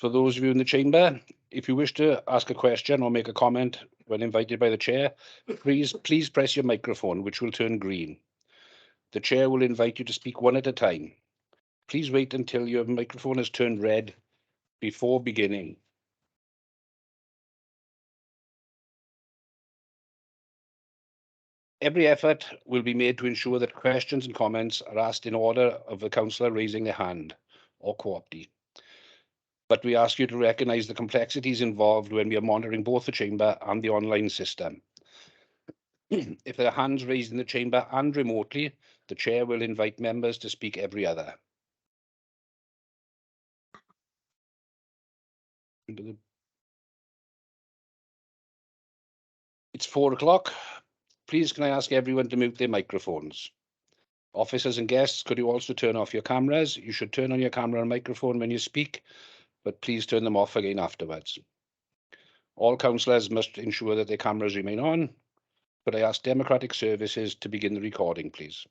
For those of you in the chamber, if you wish to ask a question or make a comment when invited by the chair, please press your microphone, which will turn green. The chair will invite you to speak one at a time. Please wait until your microphone has turned red before beginning. Every effort will be made to ensure that questions and comments are asked in order of the councillor raising their hand or co-optee. But we ask you to recognise the complexities involved when we are monitoring both the chamber and the online system. If there are hands raised in the chamber and remotely, the chair will invite members to speak every other. It's 4 o'clock. Please can I ask everyone to mute their microphones. Officers and guests, could you also turn off your cameras? You should turn on your camera and microphone when you speak, but please turn them off again afterwards. All councillors must ensure that their cameras remain on. Could I ask Democratic Services to begin the recording, please?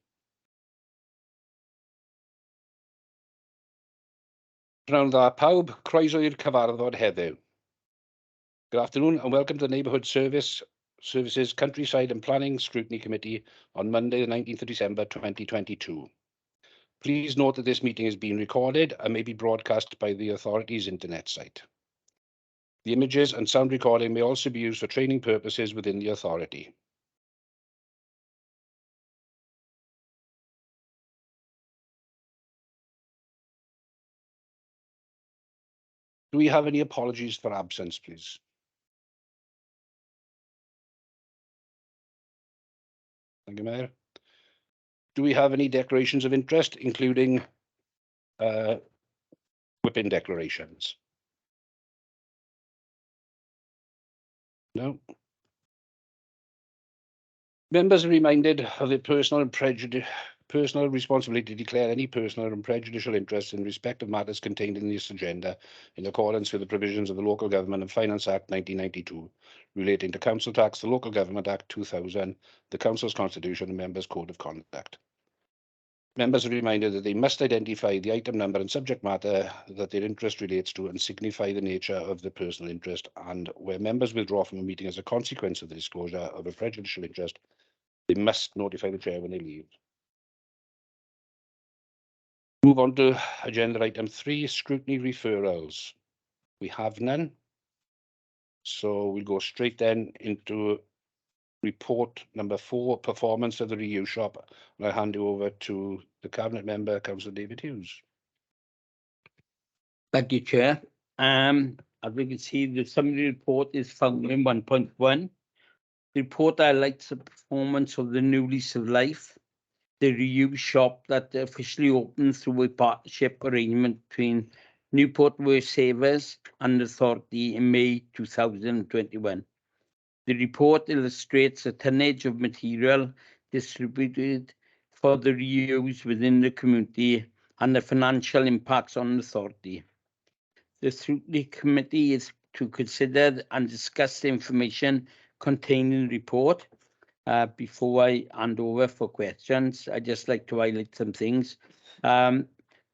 Pnawn dda pawb, croeso i'r cyfarfod heddiw. Good afternoon and welcome to the Neighbourhood Services Countryside and Planning Scrutiny Committee on Monday, the 19th of December 2022. Please note that this meeting is being recorded and may be broadcast by the authority's internet site. The images and sound recording may also be used for training purposes within the authority. Do we have any apologies for absence, please? Thank you, Mayor. Do we have any declarations of interest, including whipping declarations? No. Members are reminded of their personal responsibility to declare any personal and prejudicial interest in respect of matters contained in this agenda in accordance with the provisions of the Local Government and Finance Act 1992 relating to Council Tax, the Local Government Act 2000, the Council's Constitution and Members' Code of Conduct. Members are reminded that they must identify the item number and subject matter that their interest relates to and signify the nature of the personal interest, and where members withdraw from a meeting as a consequence of the disclosure of a prejudicial interest, they must notify the chair when they leave. Move on to agenda item 3, scrutiny referrals. We have none. So we'll go straight then into report number 4, performance of the reuse shop. And I'll hand you over to the Cabinet Member, Councillor David Hughes. Thank you, Chair. As we can see, the summary report is found in 1.1. The report highlights the performance of the new lease of life, the reuse shop that officially opened through a partnership arrangement between Newport Waste Savers and the Authority in May 2021. The report illustrates the tonnage of material distributed for the reuse within the community and the financial impacts on the Authority. The Scrutiny Committee is to consider and discuss the information contained in the report. Before I hand over for questions, I'd just like to highlight some things. The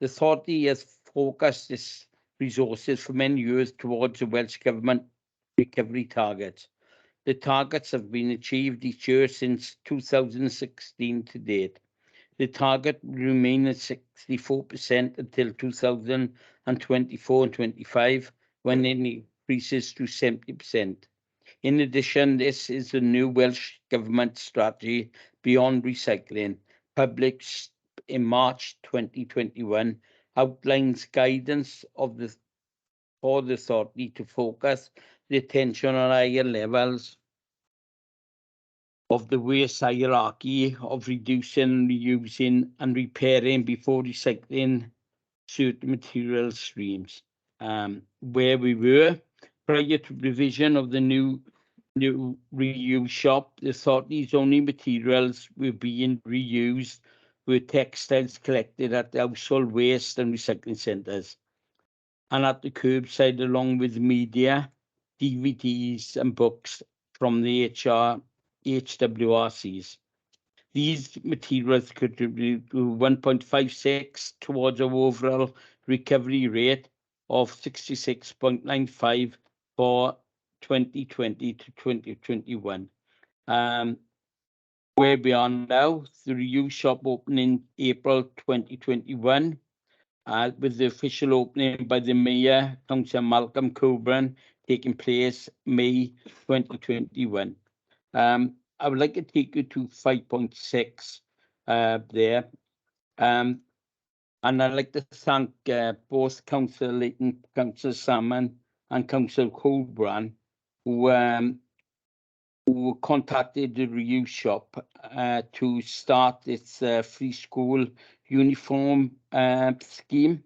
Authority has focused its resources for many years towards the Welsh Government recovery targets. The targets have been achieved each year since 2016 to date. The target will remain at 64% until 2024 and 25, when it increases to 70%. In addition, this is the new Welsh Government strategy Beyond Recycling, published in March 2021, outlines guidance for the Authority to focus the attention on higher levels of the waste hierarchy of reducing, reusing and repairing before recycling certain material streams. Where we were prior to provision of the new reuse shop, the Authority's only materials were being reused were textiles collected at the household waste and recycling centres and at the curbside, along with media, DVDs and books from the HWRCs. These materials contribute to 1.56 towards our overall recovery rate of 66.95 for 2020 to 2021. Where we are now, the reuse shop opened in April 2021, with the official opening by the Mayor, Councillor Malcolm Coburn, taking place May 2021. I would like to take you to 5.6 there. And I'd like to thank both Councillor Leighton, Councillor Salmon, and Councillor Coburn, who contacted the reuse shop to start its free school uniform scheme.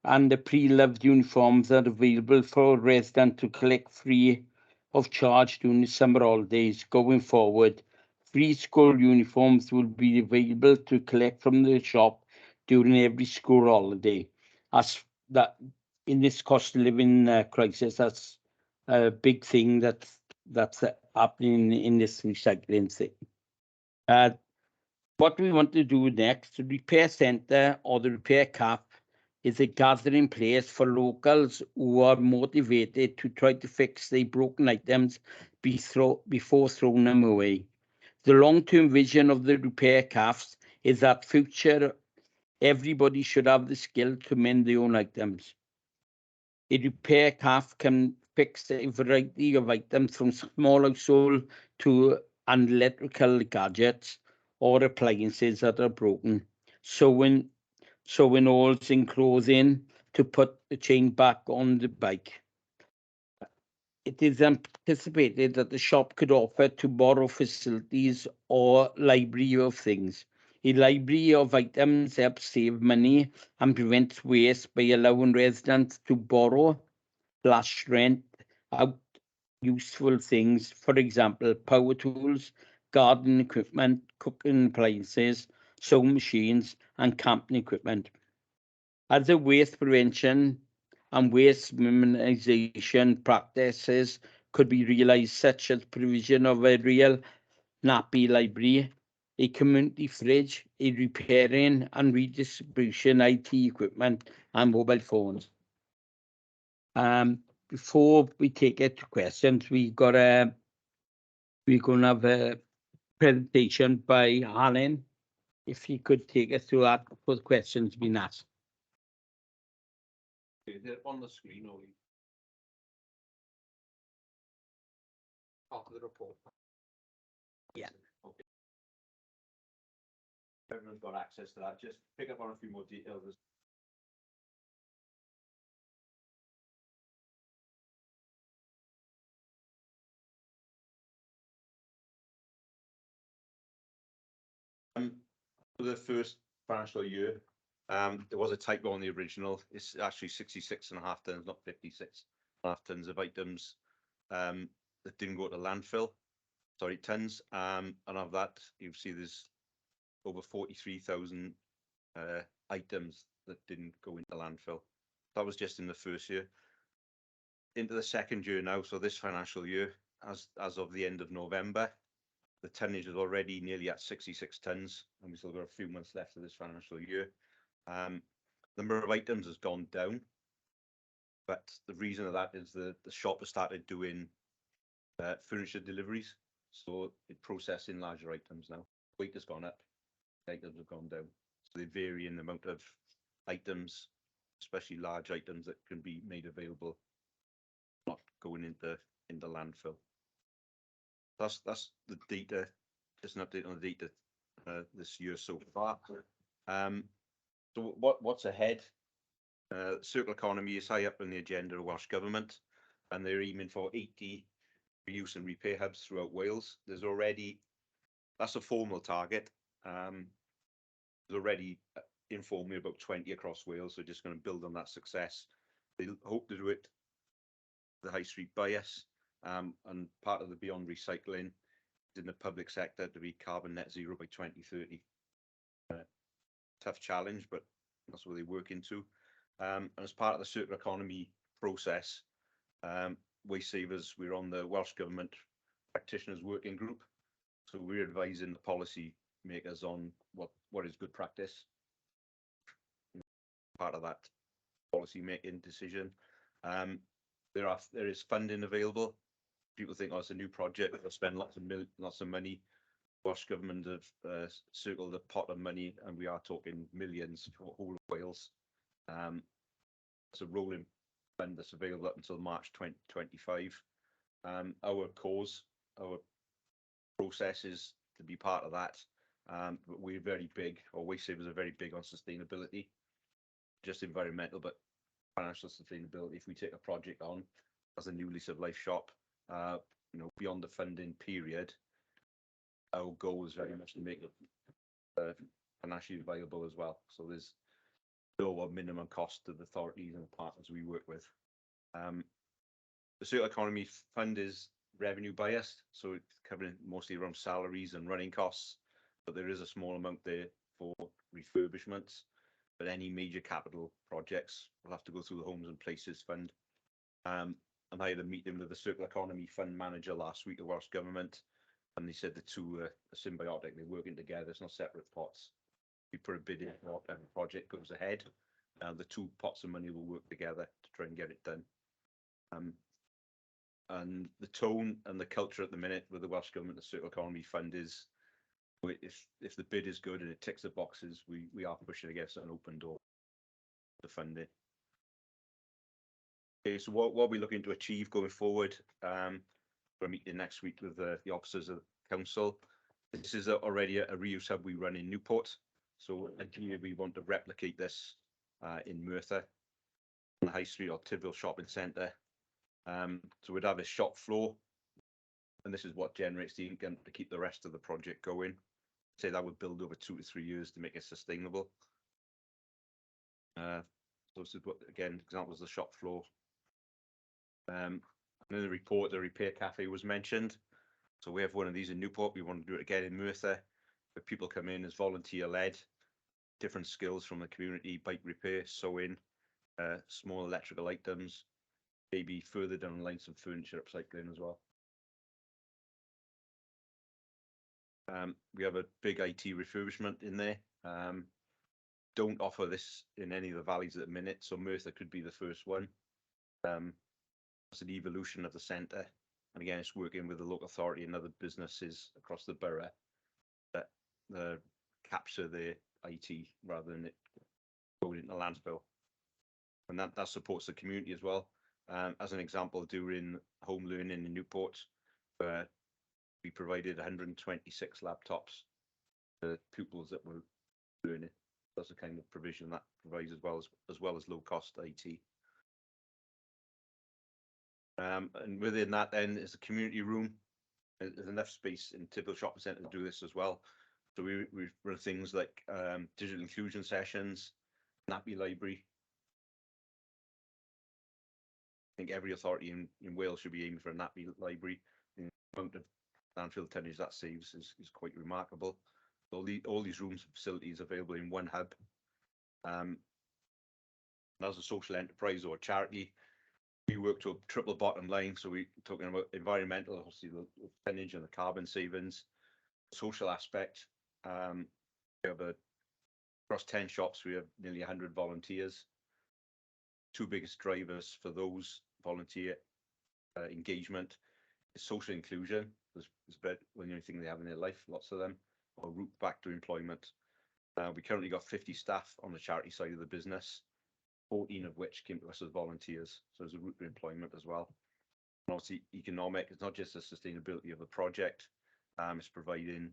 And the pre-loved uniforms are available for residents to collect free of charge during the summer holidays. Going forward, free school uniforms will be available to collect from the shop during every school holiday. As that, in this cost of living crisis, that's a big thing that's happening in this recycling thing. What we want to do next, the repair centre or the repair cafe is a gathering place for locals who are motivated to try to fix their broken items before throwing them away. The long-term vision of the repair cafes is that future everybody should have the skill to mend their own items. A repair cafe can fix a variety of items from small household to electrical gadgets or appliances that are broken. Sewing holes in clothing to put the chain back on the bike. It is anticipated that the shop could offer to borrow facilities or library of things. A library of items helps save money and prevents waste by allowing residents to borrow / rent out useful things, for example, power tools, garden equipment, cooking appliances, sewing machines, and camping equipment. Other waste prevention and waste minimisation practices could be realised, such as provision of a real nappy library, a community fridge, a repairing and redistribution IT equipment, and mobile phones. Before we take it to questions, we're gonna have a presentation by Alan. If he could take us through that for the questions being asked. They're on the screen only. After the report. Yeah. Okay. Everyone's got access to that. Just pick up on a few more details. For the first financial year, there was a typo on the original. It's actually 66.5 tons, not 56.5 tons of items that didn't go to landfill. Sorry, tons. And of that, you see there's over 43,000 items that didn't go into landfill. That was just in the first year. Into the second year now, so this financial year, as of the end of November, the tonnage is already nearly at 66 tons, and we still got a few months left of this financial year. Number of items has gone down, but the reason of that is the shop has started doing furniture deliveries, so it's processing larger items now. Weight has gone up, items have gone down, so they vary in the amount of items, especially large items that can be made available, not going into landfill. That's the data. Just an update on the data this year so far. So what's ahead? Circular economy is high up on the agenda of Welsh Government, and they're aiming for 80 reuse and repair hubs throughout Wales. There's already, that's a formal target. There's already informed me about 20 across Wales, so just going to build on that success. They hope to do it the high street bias, and part of the beyond recycling in the public sector to be carbon net zero by 2030. Tough challenge, but that's what they work into. And as part of the circular economy process, Waste Savers, we're on the Welsh Government Practitioners Working Group, so we're advising the policy makers on what is good practice. Part of that policy making decision. There is funding available. People think, oh, it's a new project, they'll spend lots of money. Welsh Government have circled a pot of money, and we are talking millions for whole of Wales. It's a rolling fund that's available up until March 2025. Our process is to be part of that. But we're very big, or Wastesavers are very big on sustainability, just environmental, but financial sustainability. If we take a project on as a new lease of life shop, beyond the funding period, our goal is very much to make it financially viable as well. So there's no minimum cost to the authorities and the partners we work with. The Circular Economy Fund is revenue biased, so it's covering mostly around salaries and running costs, but there is a small amount there for refurbishments. But any major capital projects will have to go through the Homes and Places Fund. And I had a meeting with the Circular Economy Fund manager last week, the Welsh Government, and they said the two are symbiotic, they're working together, it's not separate pots. We put a bid in for whatever project goes ahead, the two pots of money will work together to try and get it done. And the tone and the culture at the minute with the Welsh Government, the Circular Economy Fund is, if the bid is good and it ticks the boxes, we are pushing against an open door to fund it. Okay, so what we're looking to achieve going forward, we're meeting next week with the officers of the council. This is already a reuse hub we run in Newport, so ideally we want to replicate this in Merthyr, on the High Street or Tidville Shopping Centre. So we'd have a shop floor, and this is what generates the income to keep the rest of the project going. Say that would build over 2 to 3 years to make it sustainable. So this is what, again, examples of the shop floor. And in the report, the repair cafe was mentioned. So we have one of these in Newport. We want to do it again in Merthyr, where people come in as volunteer-led, different skills from the community, bike repair, sewing, small electrical items, maybe further down the line some furniture upcycling as well. We have a big IT refurbishment in there. Don't offer this in any of the valleys at the minute, so Merthyr could be the first one. It's an evolution of the centre, and again, it's working with the local authority and other businesses across the borough that capture the IT rather than it going into landfill, and that supports the community as well. As an example, during home learning in Newport, we provided 126 laptops to pupils that were learning. That's the kind of provision that provides as well as low cost IT. And within that then is the community room. There's enough space in Tidville Shopping Centre to do this as well. So we run things like digital inclusion sessions, nappy library. I think every authority in Wales should be aiming for a nappy library. The amount of landfill tonnage that saves is quite remarkable. All these rooms and facilities available in one hub. As a social enterprise or a charity, we work to a triple bottom line. So we're talking about environmental, obviously the tonnage and the carbon savings, social aspect. We have across 10 shops, we have nearly 100 volunteers. Two biggest drivers for those volunteer engagement is social inclusion. It's about the only thing they have in their life, lots of them, or route back to employment. We currently got 50 staff on the charity side of the business, 14 of which came to us as volunteers. So there's a route to employment as well. And obviously economic, it's not just the sustainability of the project, it's providing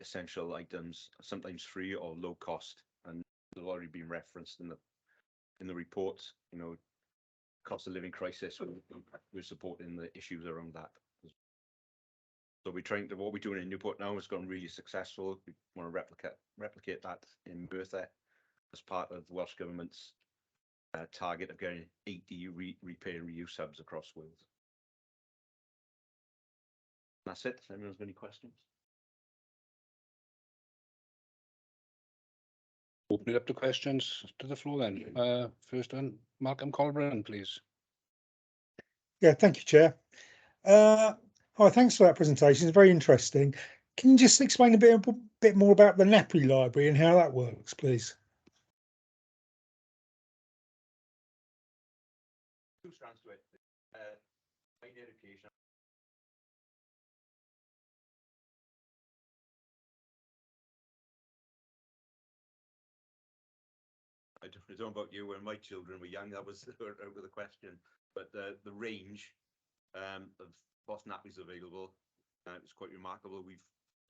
essential items, sometimes free or low cost. And they've already been referenced in the report, cost of living crisis, we're supporting the issues around that. So we're trying to, what we're doing in Newport now has gone really successful. We want to replicate that in Merthyr as part of the Welsh Government's target of getting 80 repair and reuse hubs across Wales. And that's it. If anyone's got any questions? Open it up to questions to the floor then. First one, Malcolm Colburn, please. Yeah, thank you, Chair. Hi, thanks for that presentation. It's very interesting. Can you just explain a bit more about the nappy library and how that works, please? I don't know about you, when my children were young, that was out of the question. But the range of cloth nappies available is quite remarkable. We've,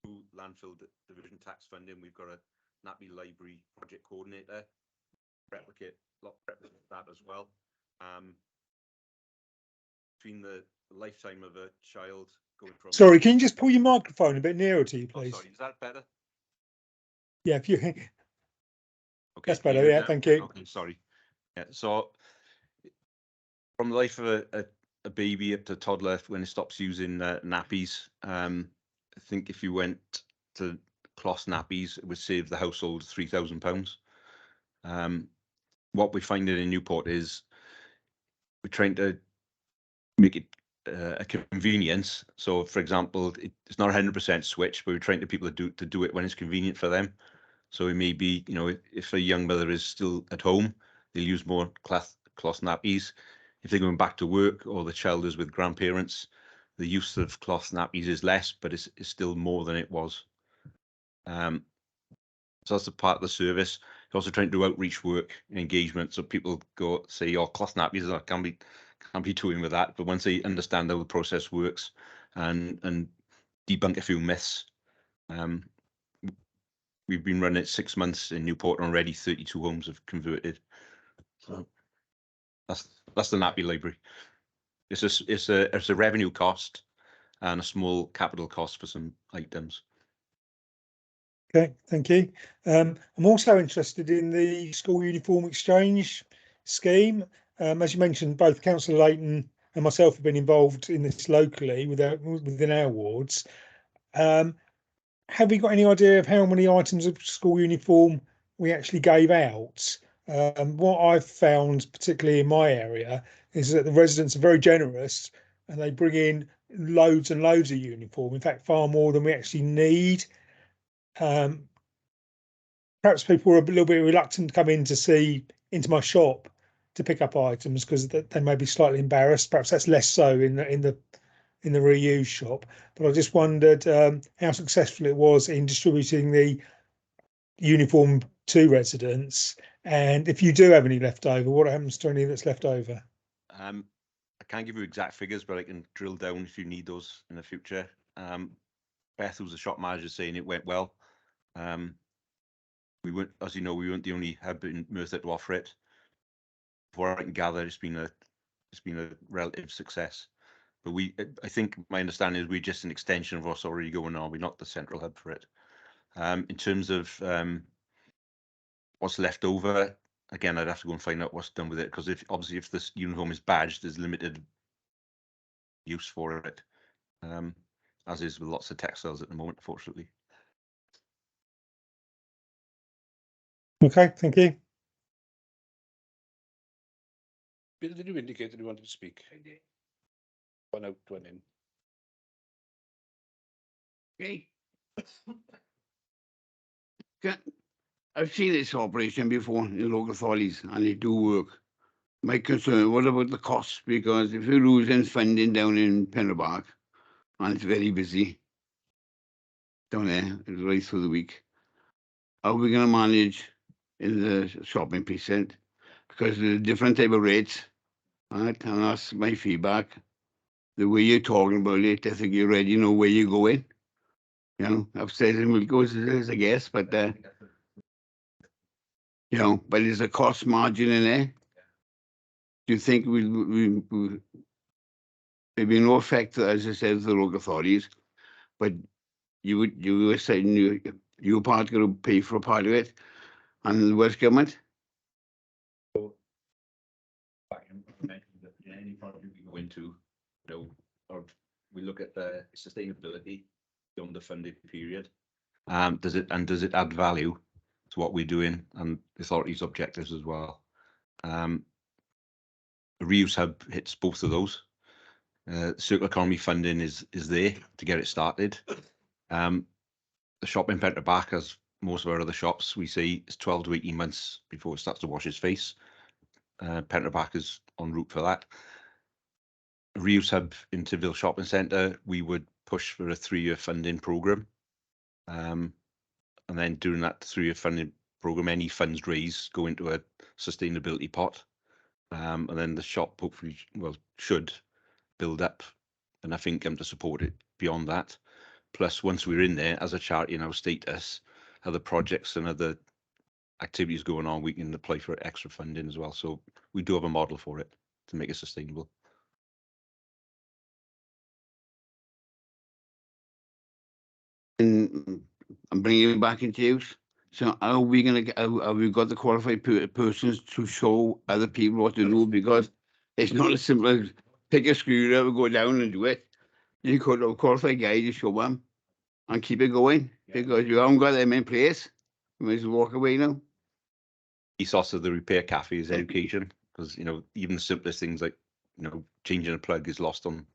through landfill division tax funding, we've got a nappy library project coordinator, replicate that as well. Between the lifetime of a child going from... Sorry, can you just pull your microphone a bit nearer to you, Oh, please? sorry, is that better? Yeah, if you. Okay, That's can you better. hear it Yeah, now? thank you. Okay, sorry. Yeah, so from the life of a baby up to toddler, when it stops using nappies, I think if you went to cloth nappies, it would save the household £3,000. What we're finding in Newport is we're trying to make it a convenience. So, for example, it's not 100% switch, but we're trying to people to do it when it's convenient for them. So it may be, you know, if a young mother is still at home, they'll use more cloth nappies. If they're going back to work or the child is with grandparents, the use of cloth nappies is less, but it's still more than it was. So that's a part of the service. We're also trying to do outreach work and engagement, so people go say, "Oh, cloth nappies, I can't be doing with that." But once they understand how the process works and debunk a few myths, we've been running it 6 months in Newport, and already 32 homes have converted. So that's the nappy library. It's a revenue cost and a small capital cost for some items. Okay, thank you. I'm also interested in the school uniform exchange scheme. As you mentioned, both Councillor Layton and myself have been involved in this locally within our wards. Have we got any idea of how many items of school uniform we actually gave out? What I've found, particularly in my area, is that the residents are very generous and they bring in loads and loads of uniform. In fact, far more than we actually need. Perhaps people were a little bit reluctant to come into my shop to pick up items because they may be slightly embarrassed. Perhaps that's less so in the reuse shop. But I just wondered how successful it was in distributing the uniform to residents, and if you do have any left over, what happens to any that's left over? I can't give you exact figures, but I can drill down if you need those in the future. Beth, who's the shop manager, saying it went well. We weren't, as you know, we weren't the only hub in Merthyr to offer it. For what I can gather, it's been a relative success. But I think my understanding is we're just an extension of what's already going on. We're not the central hub for it. In terms of what's left over, again, I'd have to go and find out what's done with it, because obviously if this uniform is badged, there's limited use for it, as is with lots of textiles at the moment, unfortunately. Okay, thank you. Bill, did you indicate that you wanted to speak? One out, one in. Okay. I've seen this operation before in local authorities and they do work. My concern, what about the cost? Because if you're losing funding down in Pennerbark and it's very busy down there right through the week, how are we going to manage in the shopping precinct? Because there's different type of rates, right? And that's my feedback. The way you're talking about it, I think you already know where you're going. You know, upstairs in Wilco's, I guess, but you know, but there's a cost margin in there. Do you think there'll be no effect, as I said, to the local authorities, but you were saying you were part going to pay for a part of it, and the West Government? Any project we go into, you know, or we look at the sustainability beyond the funded period. Does it add value to what we're doing and the authority's objectives as well? The reuse hub hits both of those. Circular economy funding is there to get it started. The shop in Pennerbark, as most of our other shops, we say it's 12 to 18 months before it starts to wash its face. Pennerbark is en route for that. Reuse hub in Tyndale Shopping Centre, we would push for a 3-year funding programme. And then during that 3-year funding programme, any funds raised go into a sustainability pot. And then the shop hopefully, well, should build up enough income to support it beyond that. Plus, once we're in there as a charity in our status, other projects and other activities going on, we can apply for extra funding as well. So we do have a model for it to make it sustainable. And I'm bringing it back into use. So are we going to get, have we got the qualified persons to show other people what to do? Because it's not as simple as pick a screwdriver, go down and do it. You could have a qualified guy to show them and keep it going. Because you haven't got them in place. You might as well walk away now. Ethos of the repair cafe is education, because even the simplest things like changing a plug is lost on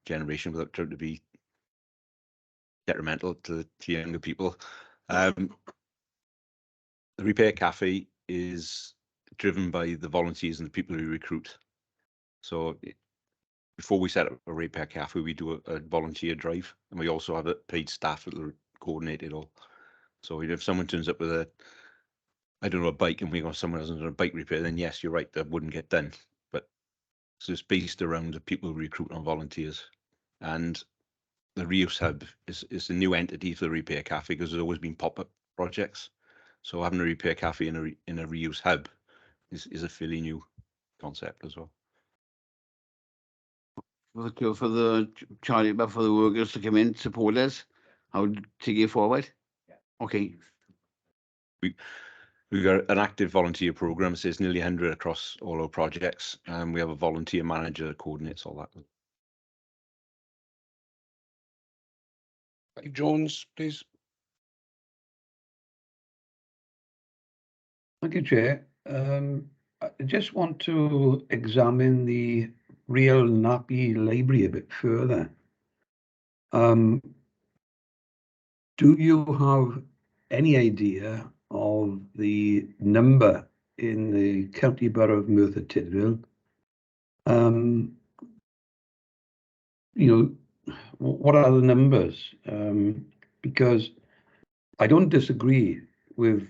generation without trying to be detrimental to younger people. The repair cafe is driven by the volunteers and the people who recruit. So before we set up a repair cafe, we do a volunteer drive, and we also have a paid staff that will coordinate it all. So if someone turns up with a bike, and we got someone else on a bike repair, then yes, you're right, that wouldn't get done. But so it's based around the people who recruit on volunteers. And the reuse hub is a new entity for the repair cafe, because there's always been pop-up projects. So having a repair cafe in a reuse hub is a fairly new concept as well. For the charity, but for the workers to come in, support us, how to take it forward? Okay. We've got an active volunteer program. It says nearly 100 across all our projects, and we have a volunteer manager that coordinates all that. Clive Jones, please. Thank you, Chair. I just want to examine the real nappy library a bit further. Do you have any idea of the number in the county borough of Merthyr Tydfil? What are the numbers? Because I don't disagree with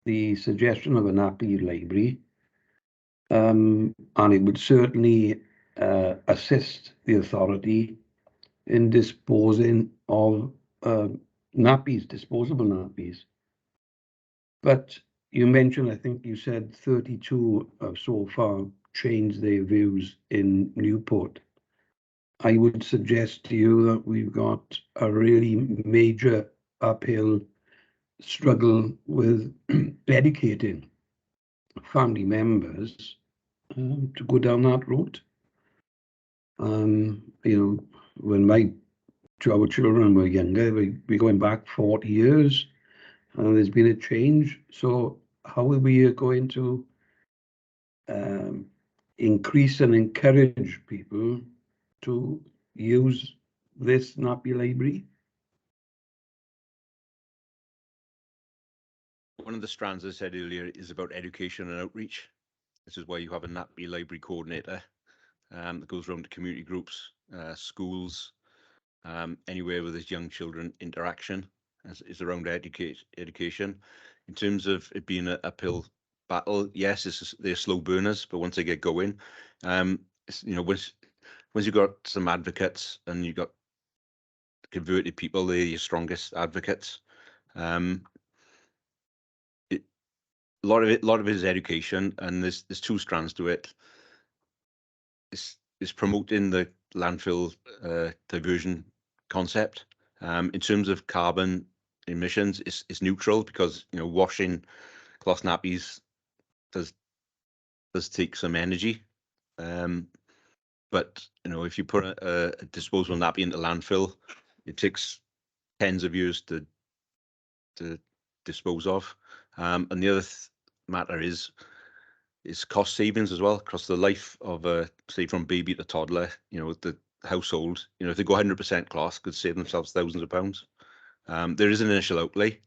the suggestion of a nappy library, and it would certainly assist the authority in disposing of nappies, disposable nappies. But you mentioned, I think you said 32 have so far changed their views in Newport. I would suggest to you that we've got a really major uphill struggle with educating family members to go down that route. When our children were younger, we're going back 40 years, and there's been a change. So how are we going to increase and encourage people to use this nappy library? One of the strands I said earlier is about education and outreach. This is why you have a nappy library coordinator that goes around to community groups, schools, anywhere where there's young children interaction is around education. In terms of it being an uphill battle, yes, they're slow burners, but once they get going, once you've got some advocates and you've got converted people, they're your strongest advocates. A lot of it is education, and there's two strands to it. It's promoting the landfill diversion concept. In terms of carbon emissions, it's neutral, because washing cloth nappies does take some energy. But if you put a disposable nappy into landfill, it takes tens of years to dispose of. And the other matter is cost savings as well across the life of say from baby to toddler. The household, if they go 100% cloth, could save themselves thousands of pounds. There is an initial outlay,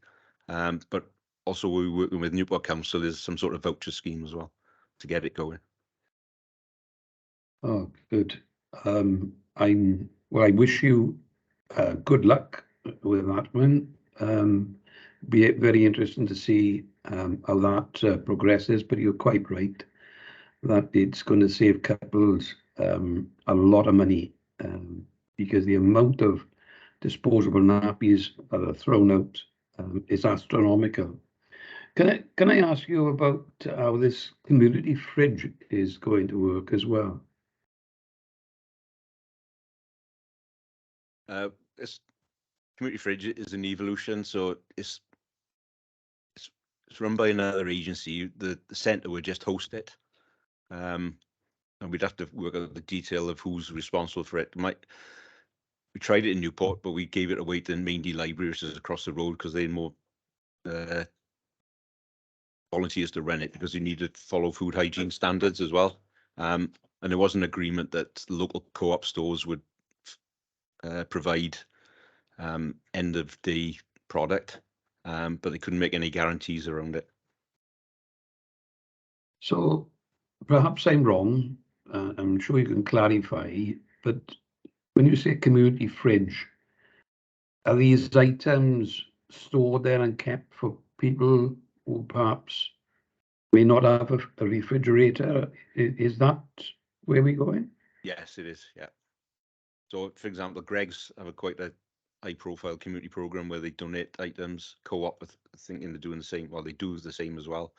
but also we're working with Newport Council. There's some sort of voucher scheme as well to get it going. Oh, good. I wish you good luck with that one. Be very interesting to see how that progresses, but you're quite right that it's going to save couples a lot of money, because the amount of disposable nappies that are thrown out is astronomical. Can I ask you about how this community fridge is going to work as well? This community fridge is an evolution, so it's run by another agency. The centre would just host it, and we'd have to work out the detail of who's responsible for it. We tried it in Newport, but we gave it away to the Maindy Library, which is across the road, because they had more volunteers to run it, because you need to follow food hygiene standards as well. And there was an agreement that local co-op stores would provide end of day product, but they couldn't make any guarantees around it. So perhaps I'm wrong. I'm sure you can clarify, but when you say community fridge, are these items stored there and kept for people who perhaps may not have a refrigerator? Is that where we're going? Yes, it is. Yeah. So, for example, Greg's have quite a high-profile community program where they donate items. Co-op, thinking they're doing the same. Well, they do the same as well.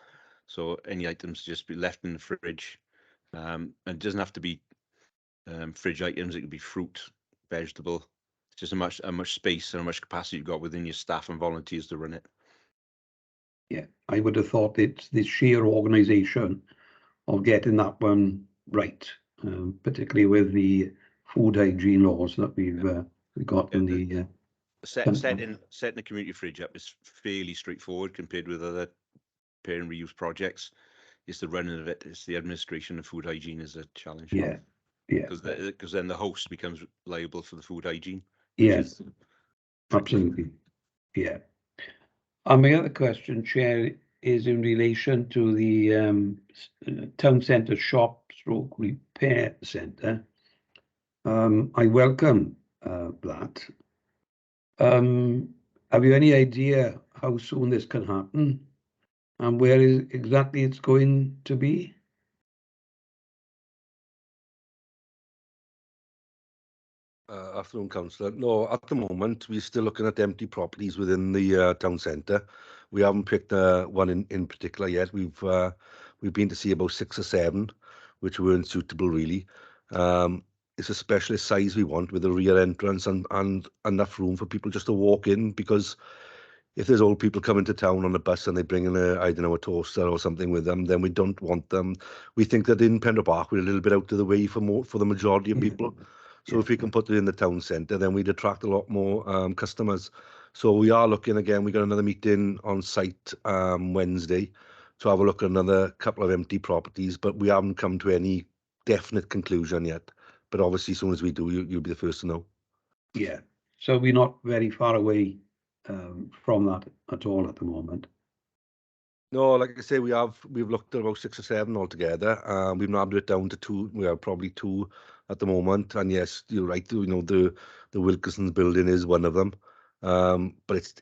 So any items just be left in the fridge, and it doesn't have to be fridge items. It could be fruit, vegetable. It's just how much space and how much capacity you've got within your staff and volunteers to run it. Yeah, I would have thought it's the sheer organisation of getting that one right, particularly with the food hygiene laws that we've got in the setting the community fridge up is fairly straightforward compared with other repair and reuse projects. It's the running of it. It's the administration of food hygiene is a challenge. Yeah. Because then the host becomes liable for the food hygiene. Yes, absolutely. Yeah. And my other question, Chair, is in relation to the town centre shop stroke repair centre. I welcome that. Have you any idea how soon this can happen and where exactly it's going to be? Afternoon, Councillor. No, at the moment, we're still looking at empty properties within the town centre. We haven't picked one in particular yet. We've been to see about 6 or 7, which weren't suitable really. It's a specialist size we want with a rear entrance and enough room for people just to walk in, because if there's old people coming to town on a bus and they bring in a toaster or something with them, then we don't want them. We think that in Penrith Park we're a little bit out of the way for the majority of people. So if we can put it in the town centre, then we'd attract a lot more customers. So we are looking again. We got another meeting on site Wednesday to have a look at another couple of empty properties, but we haven't come to any definite conclusion yet. But obviously, as soon as we do, you'll be the first to know. Yeah. So we're not very far away from that at all at the moment. No, like I say, we've looked at about 6 or 7 altogether. We've narrowed it down to 2. We have probably 2 at the moment. And yes, you're right. You know, the Wilkinson's building is one of them. But it's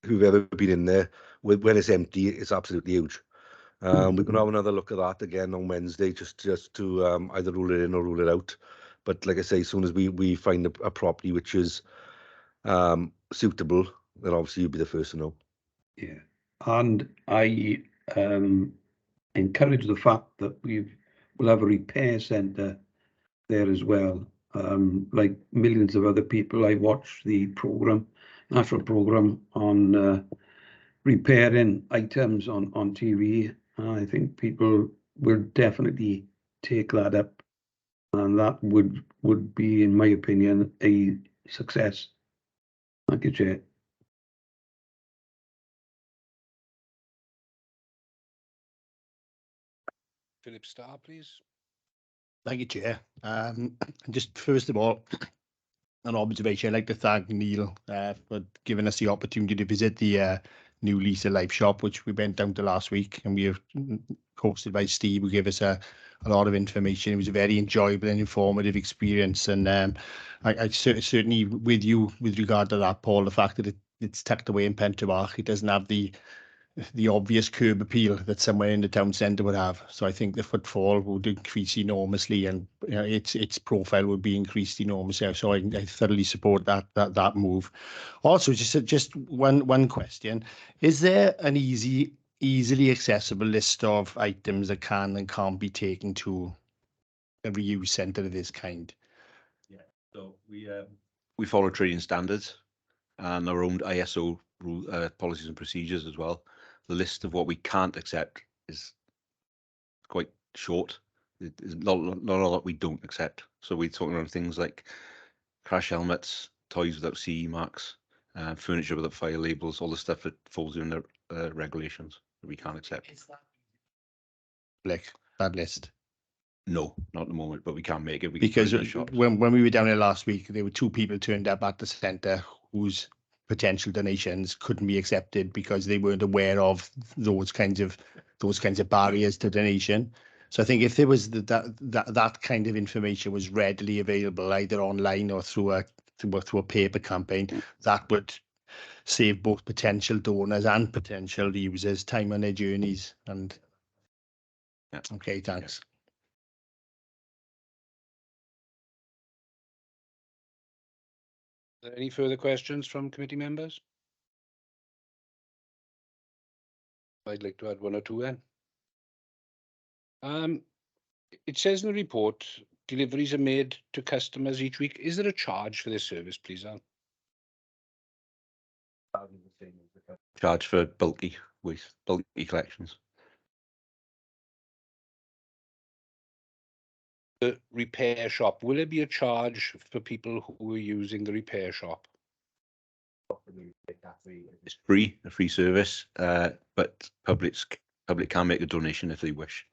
who've ever been in there, when it's empty, it's absolutely huge. We're going to have another look at that again on Wednesday, just to either rule it in or rule it out. But like I say, as soon as we find a property which is suitable, then obviously you'll be the first to know. Yeah, and I encourage the fact that we'll have a repair centre there as well. Like millions of other people, I watch the national programme on repairing items on TV, and I think people will definitely take that up, and that would be, in my opinion, a success. Thank you, Chair. Philip Starr, please. Thank you, Chair. Just first of all, an observation. I'd like to thank Neil for giving us the opportunity to visit the new Lisa Life shop, which we went down to last week, and we were hosted by Steve, who gave us a lot of information. It was a very enjoyable and informative experience, and I certainly with you with regard to that, Paul, the fact that it's tucked away in Pentrabach, it doesn't have the the obvious curb appeal that somewhere in the town centre would have. So I think the footfall would increase enormously, and you know, its profile would be increased enormously. So I thoroughly support that move. Also, just one question: is there an easily accessible list of items that can and can't be taken to a reuse centre of this kind? Yeah, so we follow trading standards and our own ISO policies and procedures as well. The list of what we can't accept is quite short. There's not a lot we don't accept. So we're talking around things like crash helmets, toys without CE marks, furniture without fire labels, all the stuff that falls in the regulations that we can't accept. Like that list. No, not at the moment, but we can't make it. We can put Because it in the shops. when we were down there last week, there were 2 people turned up at the centre whose potential donations couldn't be accepted because they weren't aware of those kinds of barriers to donation. So I think if there was that kind of information was readily available either online or through a paper campaign, that would save both potential donors and potential users time on their journeys. And Yeah. Okay, thanks. Are there any further questions from committee members? I'd like to add one or two then. It says in the report, deliveries are made to customers each week. Is there a charge for this service, please, Al? Charge for bulky waste, bulky collections. The repair shop, will there be a charge for people who are using the repair shop? It's a free service, but public can make a donation if they wish.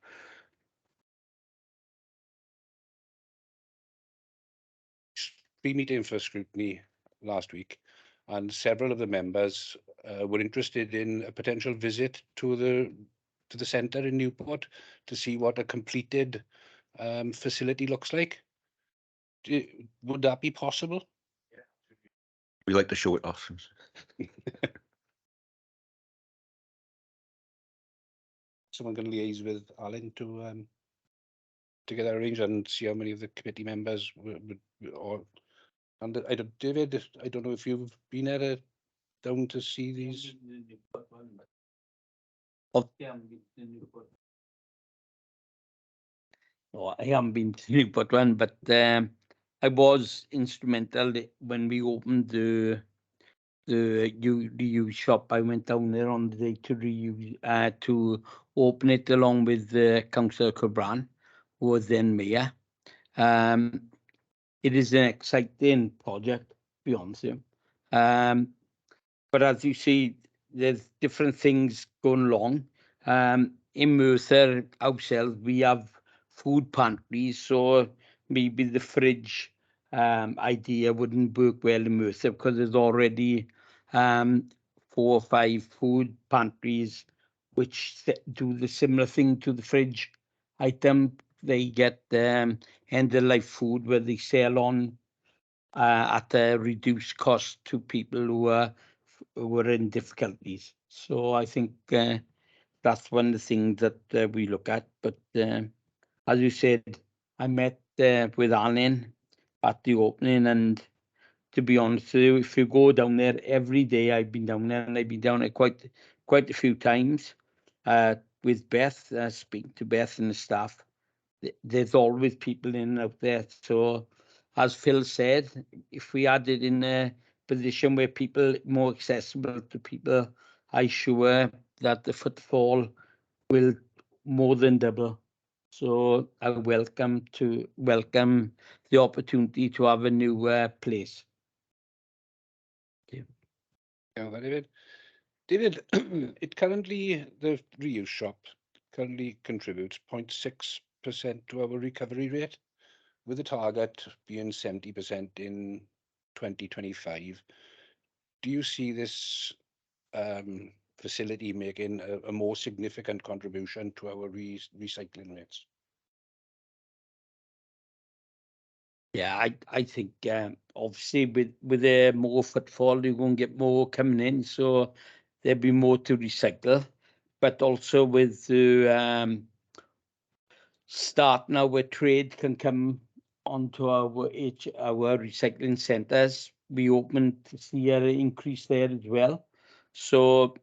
Pre-meeting for scrutiny last week, and several of the members were interested in a potential visit to the centre in Newport to see what a completed facility looks like. Would that be possible? We like to show it off. Someone can liaise with Alan to get that arranged and see how many of the committee members would or. And David, I don't know if you've been down to see these. No, I haven't been to Newport one, but I was instrumental when we opened the reuse shop. I went down there on the day to reuse to open it along with Councillor Cabran, who was then mayor. It is an exciting project, to be honest with you. But as you see, there's different things going along. In Merthyr ourselves, we have food pantries, so maybe the fridge idea wouldn't work well in Merthyr because there's already 4 or 5 food pantries which do the similar thing to the fridge item. They get end-of-life food where they sell on at a reduced cost to people who are in difficulties. So I think that's one of the things that we look at. But as you said, I met with Alan at the opening, and to be honest with you, if you go down there every day, I've been down there, and I've been down there quite a few times with Beth, speaking to Beth and the staff. There's always people in and out there. So as Phil said, if we had it in a position where people more accessible to people, I'm sure that the footfall will more than double. So I welcome the opportunity to have a new place. Yeah, David. David, the reuse shop currently contributes 0.6% to our recovery rate, with the target being 70% in 2025. Do you see this facility making a more significant contribution to our recycling rates? Yeah, I think obviously with more footfall, you're going to get more coming in. So there'll be more to recycle, but also with the start now where trade can come onto our recycling centres. We open to see an increase there as well. So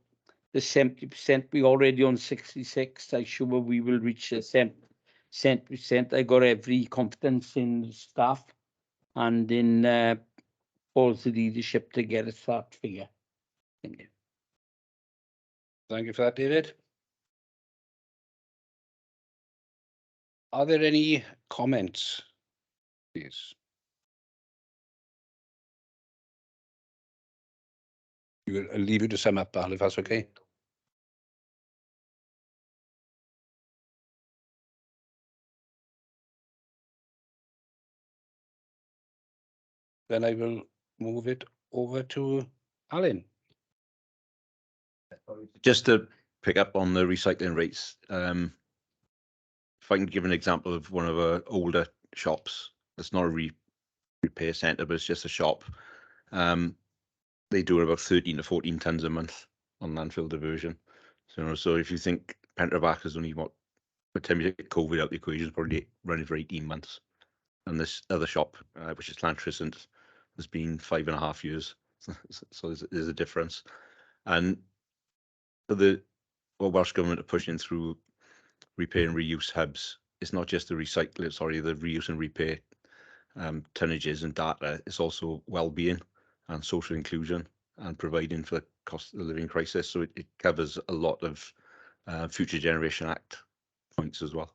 the 70%, we already on 66. I'm sure we will reach the 70%. I got every confidence in the staff and in all the leadership to get us that figure. Thank you. Thank you for that, David. Are there any comments, please? I'll leave you to sum up, Al, if that's okay. Then I will move it over to Alan. Just to pick up on the recycling rates, if I can give an example of one of our older shops, it's not a repair centre, but it's just a shop. They do about 13 to 14 tons a month on landfill diversion. So if you think Pentrabac is only what, by the time you take COVID out the equation, probably running for 18 months. And this other shop, which is Llantrisant, has been 5.5 years. So there's a difference. And for the Welsh Government are pushing through repair and reuse hubs, it's not just the reuse and repair tonnages and data, it's also well-being and social inclusion and providing for the cost of the living crisis. So it covers a lot of Future Generation Act points as well.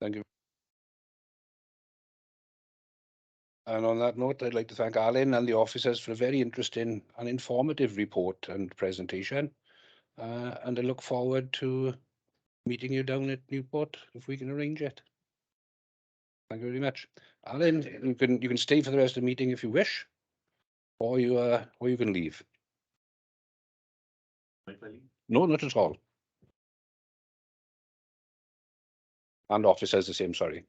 Thank you. And on that note, I'd like to thank Alan and the officers for a very interesting and informative report and presentation. And I look forward to meeting you down at Newport if we can arrange it. Thank you very much. Alan, you can stay for the rest of the meeting if you wish, or you can leave. No, not at all. And officers the same, sorry.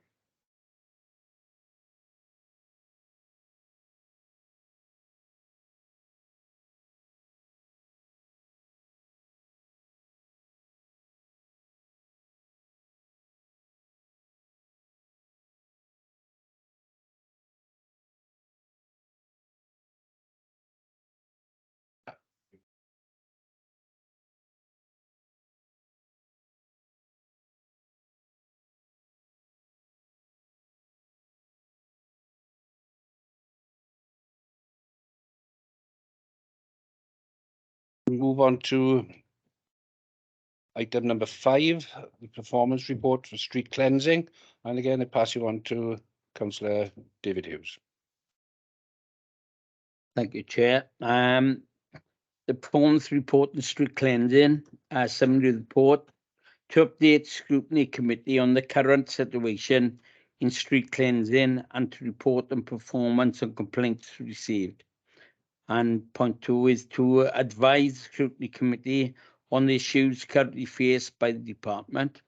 Move on to item number 5, the performance report for street cleansing. And again, I pass you on to Councillor David Hughes. Thank you, Chair. The performance report and street cleansing, summary report to update Scrutiny Committee on the current situation in street cleansing and to report on performance and complaints received. And point 2 is to advise the Scrutiny Committee on the issues currently faced by the department.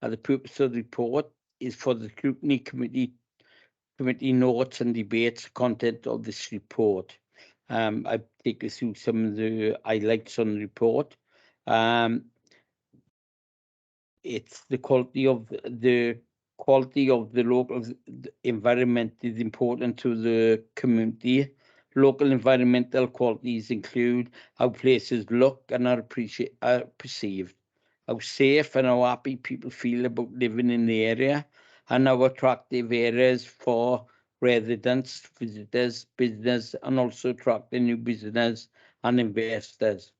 The purpose of the report is for the Scrutiny Committee notes and debates the content of this report. I take you through some of the highlights on the report. It's the quality of the local environment is important to the community. Local environmental qualities include how places look and are perceived, how safe and how happy people feel about living in the area, and how attractive areas for residents, visitors, business, and also attracting new business and investors.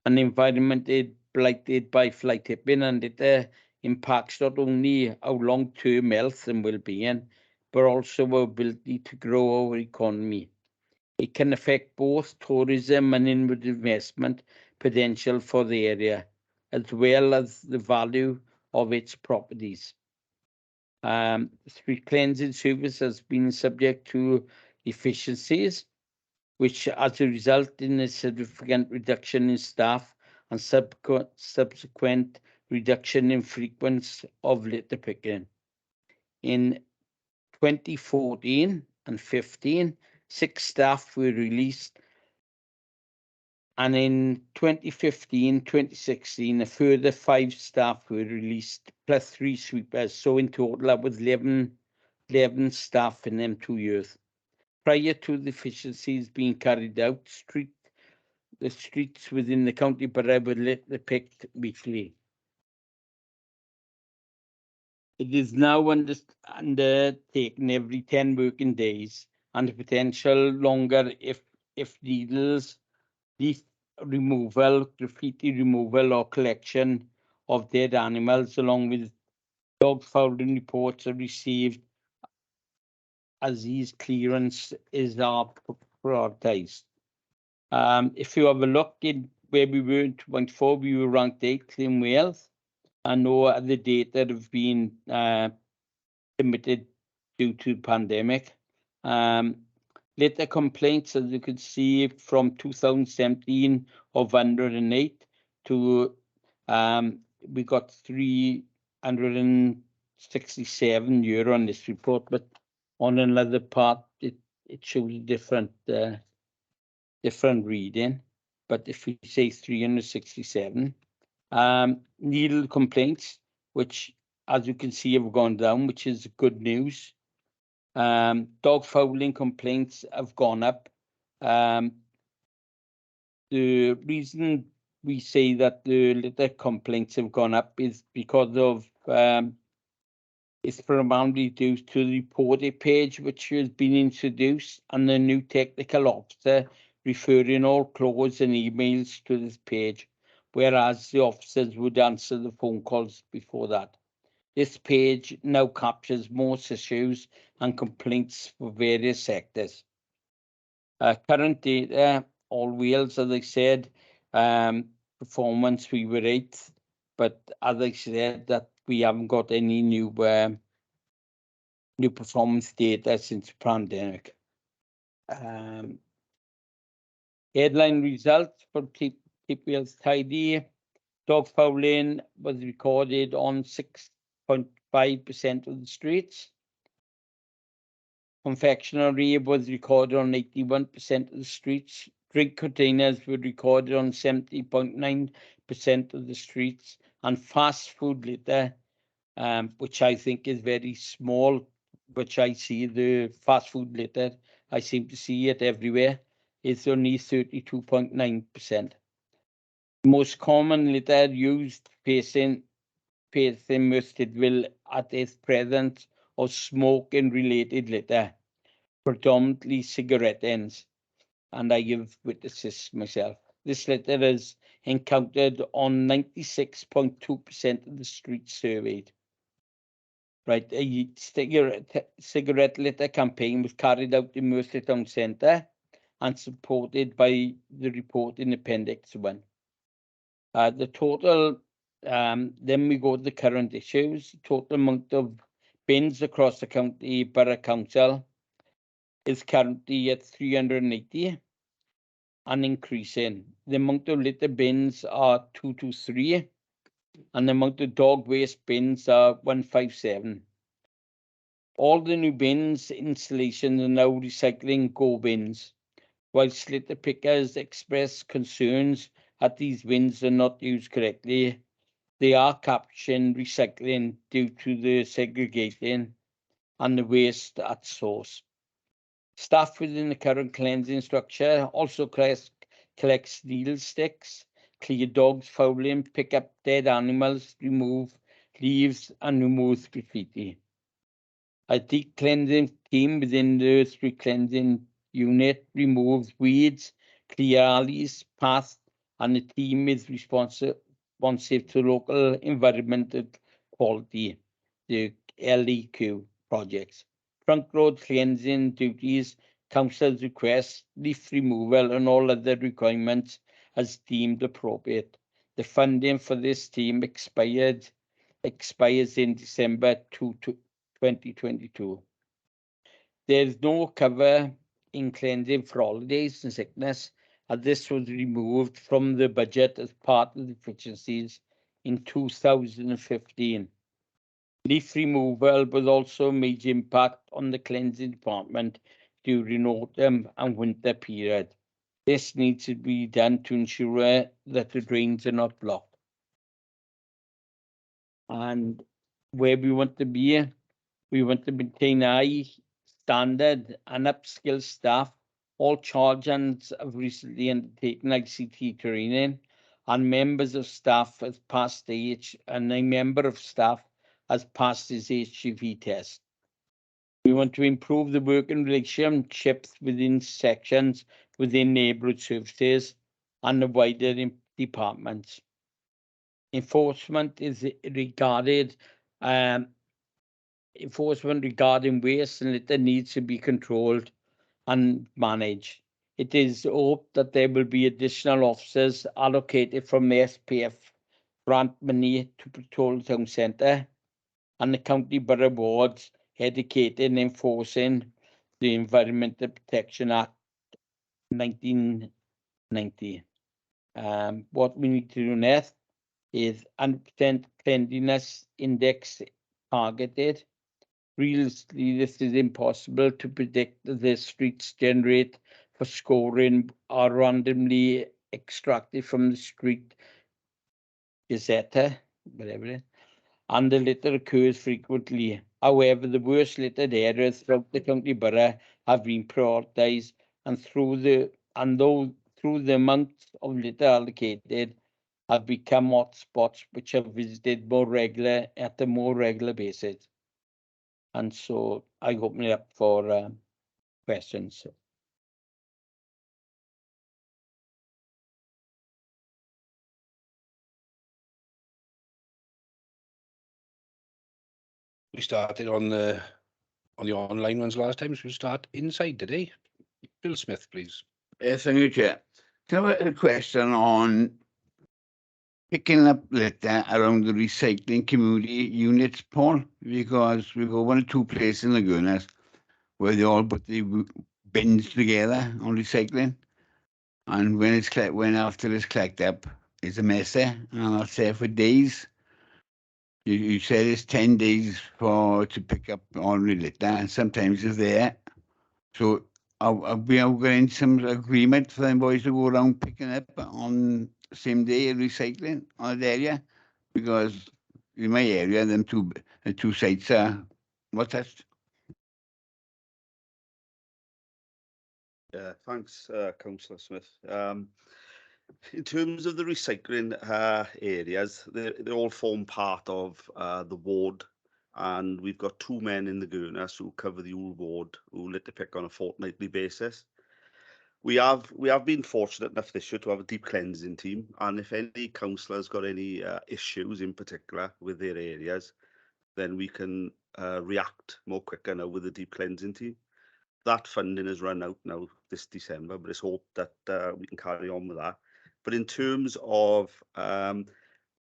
An environment is blighted by fly tipping, and it impacts not only our long-term health and well-being, but also our ability to grow our economy. It can affect both tourism and inward investment potential for the area, as well as the value of its properties. Street cleansing service has been subject to efficiencies, which as a result in a significant reduction in staff and subsequent reduction in frequency of litter picking. In 2014, 2015, 6 staff were released. And in 2015, 2016, a further 5 staff were released, plus 3 sweepers. So in total, that was 11 staff in them 2 years. Prior to the efficiencies being carried out, the streets within the county borough were lit the picked weekly. It is now undertaken every 10 working days, and the potential longer if needles, leaf removal, graffiti removal, or collection of dead animals, along with dog fouling reports, are received as these clearance is prioritised. If you have a look in where we were in 2.4, we were ranked 8th in Wales, and no other data have been submitted due to the pandemic. Litter complaints, as you can see, from 2017 of 108 to we got 367 euro on this report, but on another part it shows a different reading. But if we say 367, needle complaints, which as you can see have gone down, which is good news. Dog fouling complaints have gone up. The reason we say that the litter complaints have gone up is because of it's primarily due to the reporting page which has been introduced, and the new technical officer referring all calls and emails to this page, whereas the officers would answer the phone calls before that. This page now captures most issues and complaints for various sectors. Current data, all Wales, as I said, performance, we were 8th, but as I said, that we haven't got any new performance data since the pandemic. Headline results for Keep Wales Tidy. Dog fouling was recorded on 6.5% of the streets. Confectionery was recorded on 81% of the streets. Drink containers were recorded on 70.9% of the streets. And fast food litter, which I think is very small, which I see the fast food litter, I seem to see it everywhere, is only 32.9%. Most common litter used facing Mustardville at its presence of smoke and related litter, predominantly cigarette ends, and I have witnessed this myself. This litter is encountered on 96.2% of the streets surveyed. Right, a cigarette litter campaign was carried out in Mercer Town Centre and supported by the report in Appendix 1. The total, then we go to the current issues. Total amount of bins across the county borough council is currently at 380 and increasing. The amount of litter bins are 223 and the amount of dog waste bins are 157. All the new bins installations are now recycling go bins, whilst litter pickers express concerns that these bins are not used correctly. They are capturing recycling due to the segregating and the waste at source. Staff within the current cleansing structure also collects needle sticks, clear dogs fouling, pick up dead animals, remove leaves and remove graffiti. A deep cleansing team within the street cleansing unit removes weeds, clear alleys, paths, and the team is responsive to local environmental quality, the LEQ projects. Trunk road cleansing duties, council's requests, leaf removal and all other requirements as deemed appropriate. The funding for this team expires in December 2022. There is no cover in cleansing for holidays and sickness, as this was removed from the budget as part of the efficiencies in 2015. Leaf removal was also a major impact on the cleansing department during autumn and winter period. This needs to be done to ensure that the drains are not blocked. And where we want to be, we want to maintain high standard and upskill staff. All charge hands have recently undertaken ICT training, and members of staff has passed and a member of staff has passed his HGV test. We want to improve the working relationships within sections within neighbourhood services and the wider departments. Enforcement is regarded enforcement regarding waste and litter needs to be controlled and managed. It is hoped that there will be additional officers allocated from the SPF grant money to patrol town centre, and the county borough boards educated in enforcing the Environmental Protection Act 1990. What we need to do next is 100% cleanliness index targeted. Realistically, this is impossible to predict. The streets generate for scoring are randomly extracted from the street gazette, whatever it is, and the litter occurs frequently. However, the worst littered areas throughout the county borough have been prioritised, and through the amount of litter allocated, have become hotspots which are visited at a more regular basis. And so I open it up for questions. We started on the online ones last time. Should we start inside today? Bill Smith, please. Yes, thank you, Chair. Can I have a question on picking up litter around the recycling community units, Paul? Because we go 1 or 2 places in Lagunas where they all put the bins together on recycling, and when after it's collected up, it's a mess there, and I'll say for days. You said it's 10 days to pick up ordinary litter, and sometimes it's there. So are we getting some agreement for them boys to go around picking up on the same day recycling on that area? Because in my area, the two sites are what's that? Yeah, thanks, Councillor Smith. In terms of the recycling areas, they all form part of the ward, and we've got 2 men in the Gurnas who cover the whole ward who litter pick on a fortnightly basis. We have been fortunate enough this year to have a deep cleansing team, and if any councillors got any issues in particular with their areas, then we can react more quicker now with the deep cleansing team. That funding has run out now this December, but it's hoped that we can carry on with that. But in terms of, I'm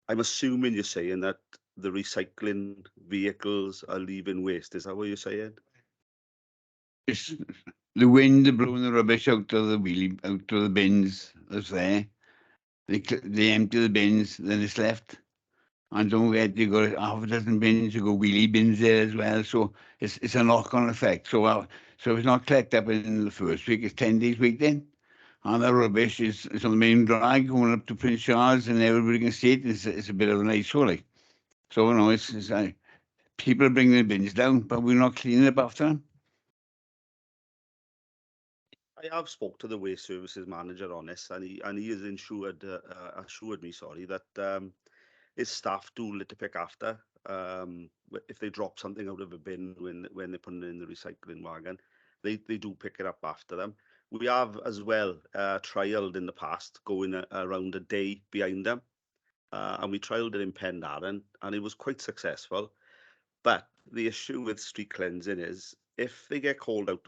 assuming you're saying that the recycling vehicles are leaving waste. Is that what you're saying? It's the wind blowing the rubbish out of the bins that's there. They empty the bins, then it's left. And don't forget, you got half a dozen bins, you got wheelie bins there as well. So it's a knock-on effect. So it's not collected up in the first week, it's 10 days week then. And the rubbish is on the main drag going up to Prince Charles, and everybody can see it. It's a bit of an eyesore, like. So, it's people bring the bins down, but we're not cleaning up after them. I have spoke to the waste services manager on this, and he has assured me, that his staff do litter pick after. If they drop something out of a bin when they're putting it in the recycling wagon, they do pick it up after them. We have as well trialled in the past going around a day behind them, and we trialled it in Pendarren, and it was quite successful. But the issue with street cleansing is if they get called out,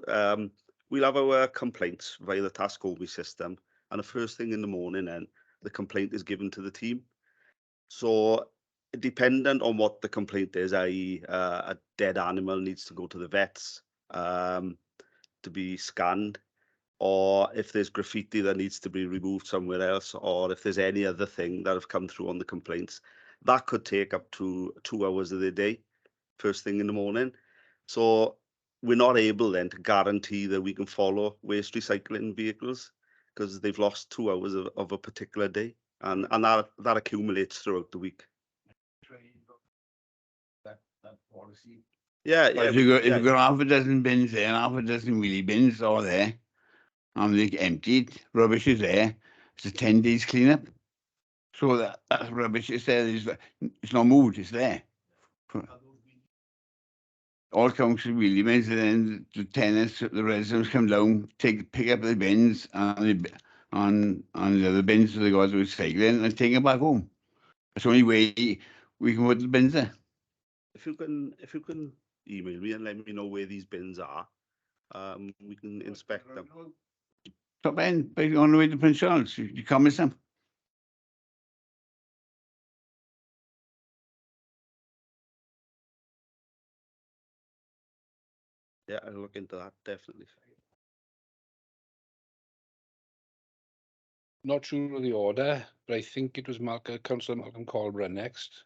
we'll have our complaints via the Tascomi system, and the first thing in the morning then the complaint is given to the team. So dependent on what the complaint is, i.e. a dead animal needs to go to the vets to be scanned, or if there's graffiti that needs to be removed somewhere else, or if there's any other thing that have come through on the complaints, that could take up to 2 hours of the day. first thing in the morning. So we're not able then to guarantee that we can follow waste recycling vehicles because they've lost 2 hours of a particular day, and that accumulates throughout the week. That policy. Yeah, If you've got half a dozen bins there and half a dozen wheelie bins all there, and they're emptied, rubbish is there, it's a 10 days cleanup. So that rubbish is there, it's not moved, it's there. All council wheelie bins, and then the tenants, the residents come down, pick up the bins and the other bins that they got to recycling and take them back home. That's the only way we can put the bins there. If you can email me and let me know where these bins are, we can inspect them. Top end, but on the way to Prince Charles, you can't miss them. Yeah, I'll look into that, definitely. Not sure of the order, but I think it was Councillor Malcolm Colburn next.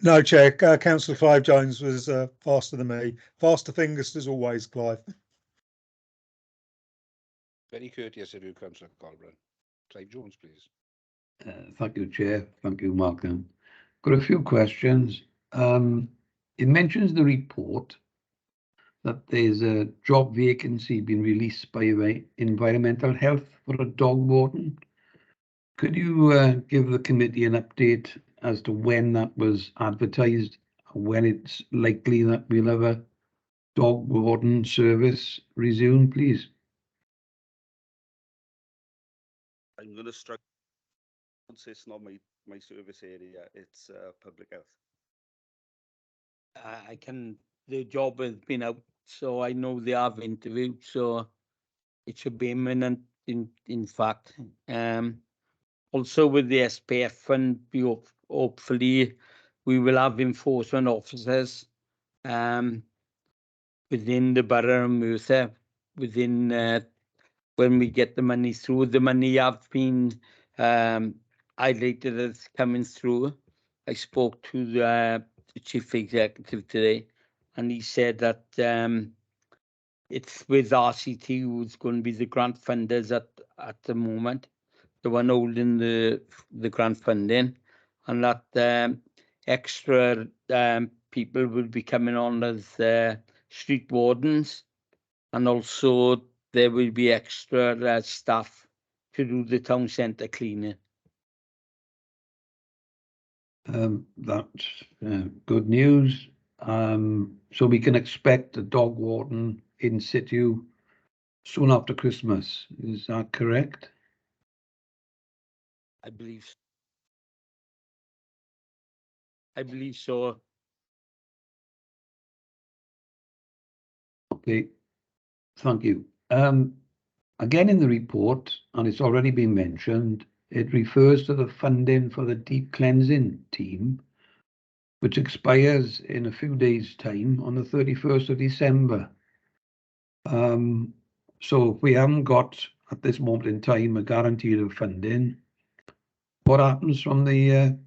No, Chair, Councillor Clive Jones was faster than me. Faster fingers as always, Clive. Very courteous of you, Councillor Colburn. Clive Jones, please. Thank you, Chair. Thank you, Malcolm. Got a few questions. It mentions the report that there's a job vacancy being released by Environmental Health for a dog warden. Could you give the committee an update as to when that was advertised, when it's likely that we'll have a dog warden service resume, please? I'm going to struggle. It's not my service area, it's public health. The job has been out, so I know they have interviewed, so it should be imminent in fact. Also with the SPF fund, hopefully we will have enforcement officers within the borough of Merthyr within when we get the money through. The money have been highlighted as coming through. I spoke to the chief executive today, and he said that it's with RCT who's going to be the grant funders at the moment, the one holding the grant funding, and that extra people will be coming on as street wardens, and also there will be extra staff to do the town centre cleaning. That's good news. So we can expect a dog warden in situ soon after Christmas. Is that correct? I believe so. Okay, thank you. Again, in the report, and it's already been mentioned, it refers to the funding for the deep cleansing team, which expires in a few days' time on the 31st of December. So if we haven't got, at this moment in time, a guarantee of funding, what happens from the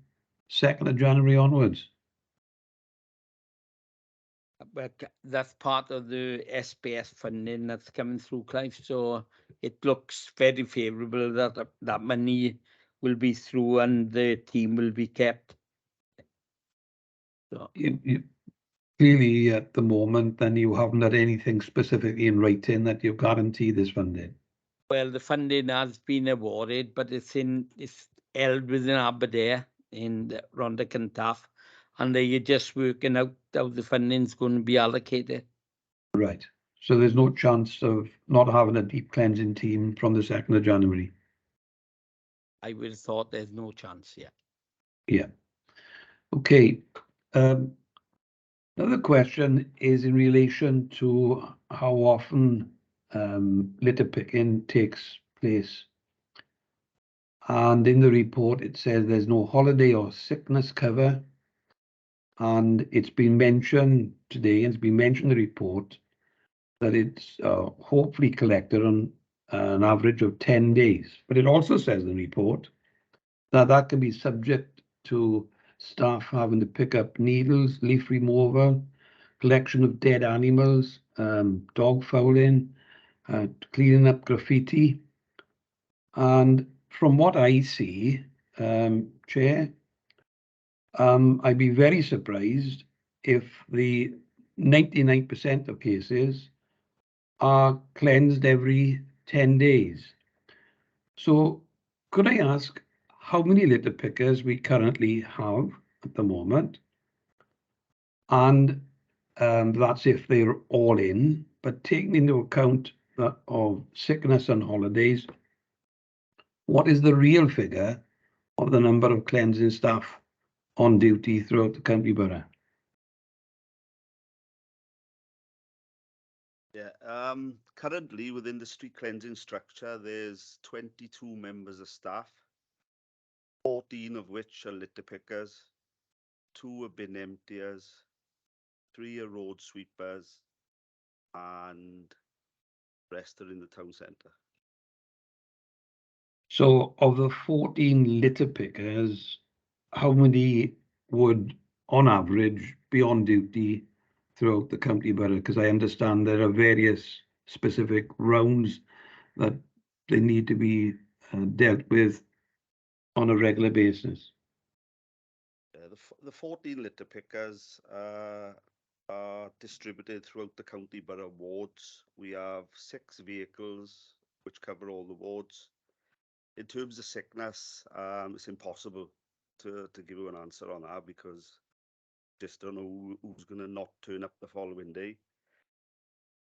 2nd of January onwards? But that's part of the SPS funding that's coming through, Clive. So it looks very favourable that that money will be through and the team will be kept. So You clearly, at the moment, then you haven't had anything specifically in writing that you guarantee this funding. well, the funding has been awarded, but it's held within Aberdare in Rhondda Cyntaf, and they're just working out how the funding's going to be allocated. Right. So there's no chance of not having a deep cleansing team from the 2nd of January. I would have thought there's no chance yet. Yeah. Okay. Another question is in relation to how often litter picking takes place. And in the report, it says there's no holiday or sickness cover. And it's been mentioned today, and it's been mentioned in the report, that it's hopefully collected on an average of 10 days. But it also says in the report that that can be subject to staff having to pick up needles, leaf removal, collection of dead animals, dog fouling, cleaning up graffiti. And from what I see, Chair, I'd be very surprised if the 99% of cases are cleansed every 10 days. So could I ask how many litter pickers we currently have at the moment? And that's if they're all in, but taking into account that of sickness and holidays, what is the real figure of the number of cleansing staff on duty throughout the county borough? Yeah, currently within the street cleansing structure, there's 22 members of staff, 14 of which are litter pickers, 2 are bin emptiers, 3 are road sweepers, and the rest are in the town centre. So of the 14 litter pickers, how many would, on average, be on duty throughout the county borough? Because I understand there are various specific rounds that they need to be dealt with on a regular basis. The 14 litter pickers are distributed throughout the county borough wards. We have 6 vehicles which cover all the wards. In terms of sickness, it's impossible to give you an answer on that because just don't know who's going to not turn up the following day.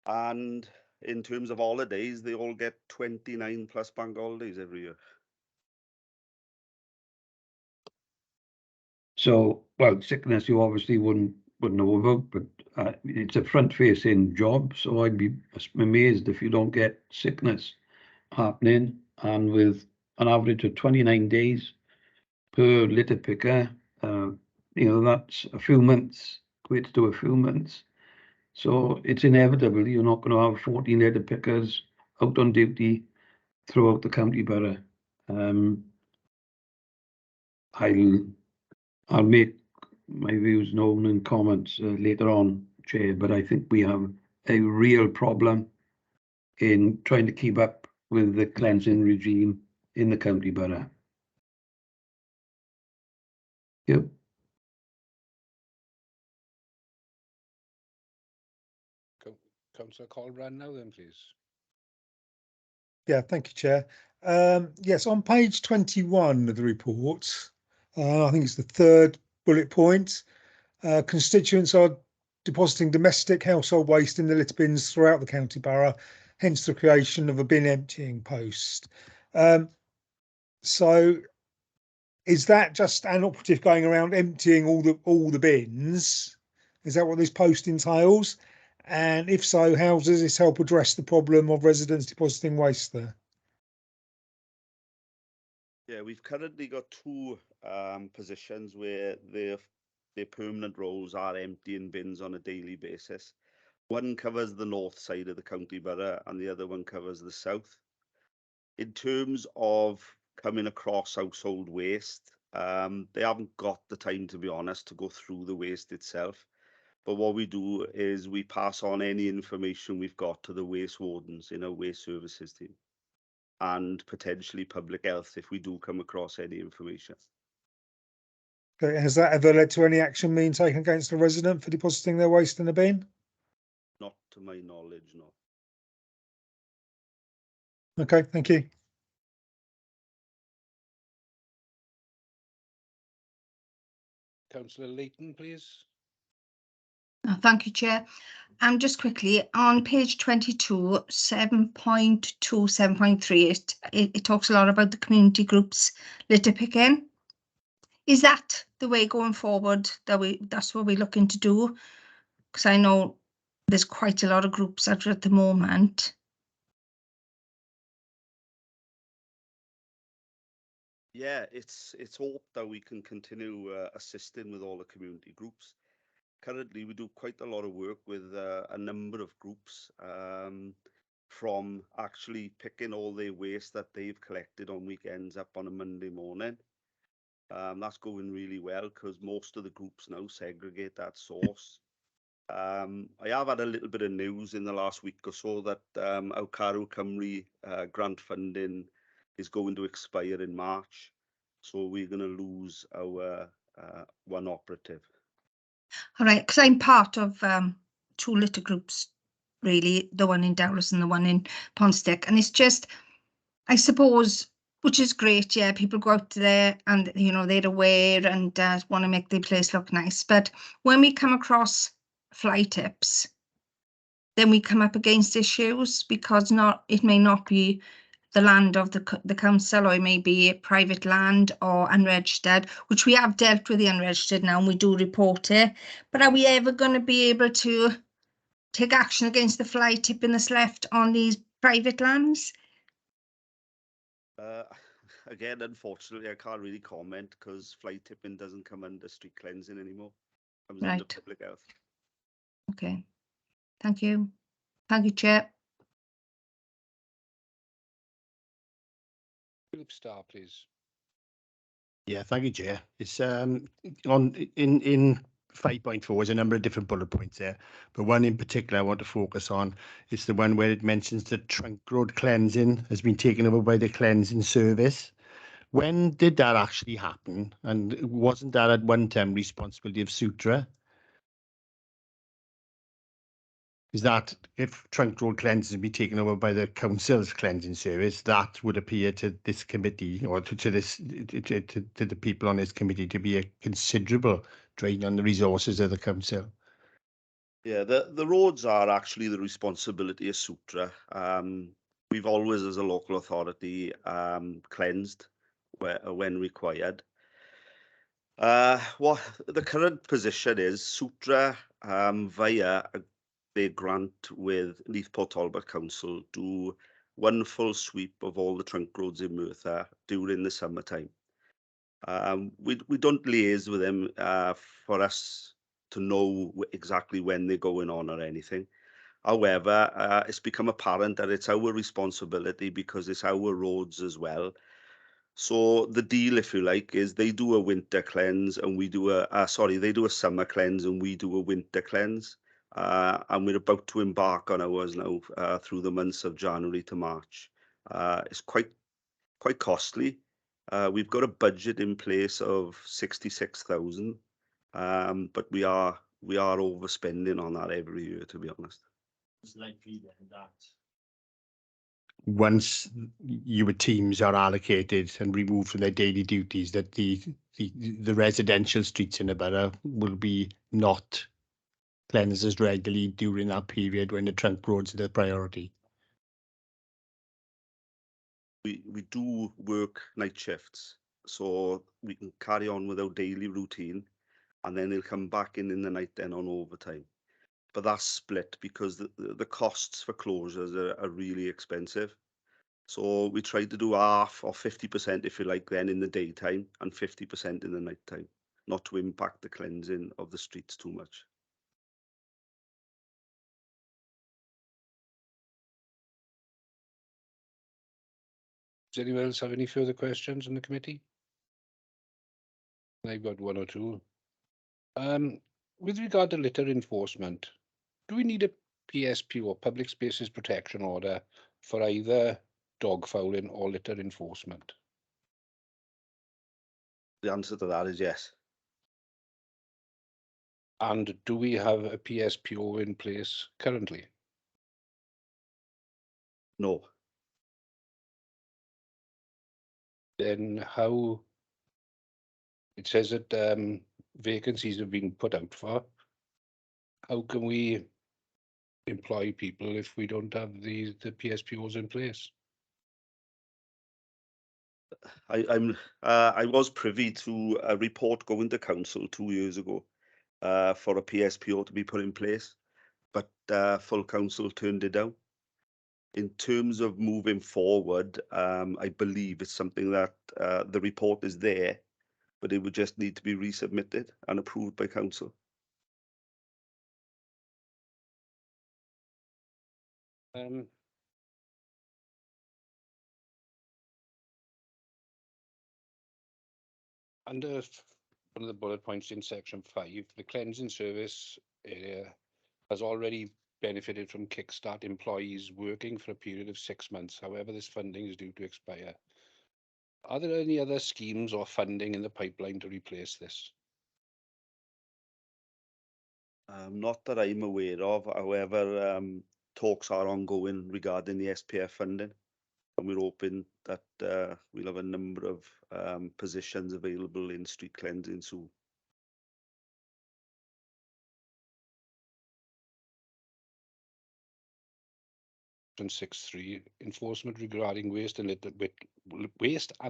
And in terms of holidays, they all get 29 plus bank holidays every year. So, well, sickness you obviously wouldn't know about, but it's a front-facing job, so I'd be amazed if you don't get sickness happening. And with an average of 29 days per litter picker, that's a few months, equates to a few months. So it's inevitable you're not going to have 14 litter pickers out on duty throughout the county borough. I'll make my views known in comments later on, Chair, but I think we have a real problem in trying to keep up with the cleansing regime in the county borough. Yep. Councillor Colbrand now then, please. Yeah, thank you, Chair. Yes, on page 21 of the report, I think it's the third bullet point, constituents are depositing domestic household waste in the litter bins throughout the county borough, hence the creation of a bin emptying post. So is that just an operative going around emptying all the bins? Is that what this post entails? And if so, how does this help address the problem of residents depositing waste there? Yeah, we've currently got 2 positions where their permanent roles are emptying bins on a daily basis. One covers the north side of the county borough and the other one covers the south. In terms of coming across household waste, they haven't got the time, to be honest, to go through the waste itself. But what we do is we pass on any information we've got to the waste wardens in our waste services team and potentially public health if we do come across any information. Okay, has that ever led to any action being taken against a resident for depositing their waste in a bin? Not to my knowledge, no. Okay, thank you. Councillor Leighton, please. Thank you, Chair. Just quickly, on page 22, 7.2, 7.3, it talks a lot about the community groups litter picking. Is that the way going forward that's what we're looking to do? Because I know there's quite a lot of groups out at the moment. Yeah, it's hoped that we can continue assisting with all the community groups. Currently, we do quite a lot of work with a number of groups, from actually picking all their waste that they've collected on weekends up on a Monday morning, That's going really well because most of the groups now segregate that source. I have had a little bit of news in the last week or so that our Carw Cymru grant funding is going to expire in March. So we're going to lose our one operative. All right, because I'm part of two litter groups, really, the one in Dowlais and the one in Ponstick. And it's just, I suppose, which is great, yeah, people go out there and, you know, they're aware and want to make their place look nice. But when we come across fly tips, then we come up against issues because it may not be the land of the council, or it may be private land or unregistered, which we have dealt with the unregistered now and we do report it. But are we ever going to be able to take action against the fly tipping that's left on these private lands? Again, unfortunately, I can't really comment because fly tipping doesn't come under street cleansing anymore. It comes under Right. public health. Okay. Thank you. Thank you, Chair. Philip Starr, please. Yeah, thank you, Chair. It's in 5.4, there's a number of different bullet points there, but one in particular I want to focus on is the one where it mentions the trunk road cleansing has been taken over by the cleansing service. When did that actually happen? And wasn't that at one time responsibility of Sutra? Is that if trunk road cleansing be taken over by the council's cleansing service, that would appear to this committee or to the people on this committee to be a considerable drain on the resources of the council. Yeah, the roads are actually the responsibility of Sutra. We've always, as a local authority, cleansed when required. What the current position is, Sutra, via their grant with Neath Port Talbot Council, do one full sweep of all the trunk roads in Merthyr during the summertime. We don't liaise with them for us to know exactly when they're going on or anything. However, it's become apparent that it's our responsibility because it's our roads as well. So the deal, if you like, is they do a winter cleanse and we do they do a summer cleanse and we do a winter cleanse. And we're about to embark on ours now through the months of January to March. It's quite costly. We've got a budget in place of 66,000, but we are overspending on that every year, to be honest. It's likely then that once your teams are allocated and removed from their daily duties, that the residential streets in the borough will be not cleansed as regularly during that period when the trunk roads are the priority. We do work night shifts, so we can carry on with our daily routine, and then they'll come back in the night then on overtime. But that's split because the costs for closures are really expensive. So we try to do half or 50%, if you like, then in the daytime and 50% in the nighttime, not to impact the cleansing of the streets too much. Does anyone else have any further questions in the committee? I've got one or two. With regard to litter enforcement, do we need a PSP or public spaces protection order for either dog fouling or litter enforcement? The answer to that is yes. And do we have a PSPO in place currently? No. Then how, it says that vacancies have been put out for. How can we employ people if we don't have the PSPOs in place? I was privy to a report going to council 2 years ago for a PSPO to be put in place, but full council turned it down. In terms of moving forward, I believe it's something that the report is there, but it would just need to be resubmitted and approved by council. Under one of the bullet points in section 5, the cleansing service area has already benefited from Kickstart employees working for a period of 6 months. However, this funding is due to expire. Are there any other schemes or funding in the pipeline to replace this? Not that I'm aware of. However, talks are ongoing regarding the SPF funding, and we're hoping that we'll have a number of positions available in street cleansing soon. And 6.3, enforcement regarding waste and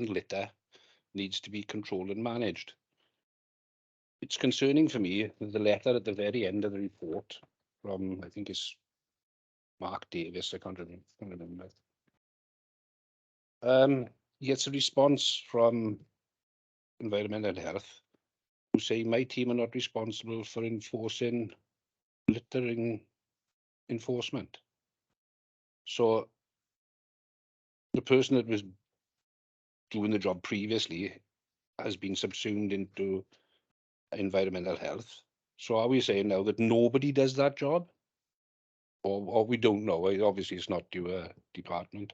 litter needs to be controlled and managed. It's concerning for me that the letter at the very end of the report from, I think it's Mark Davis, I can't remember. He gets a response from Environment and Health who say my team are not responsible for enforcing littering enforcement. So the person that was doing the job previously has been subsumed into environmental health. So are we saying now that nobody does that job? Or we don't know? Obviously, it's not your department.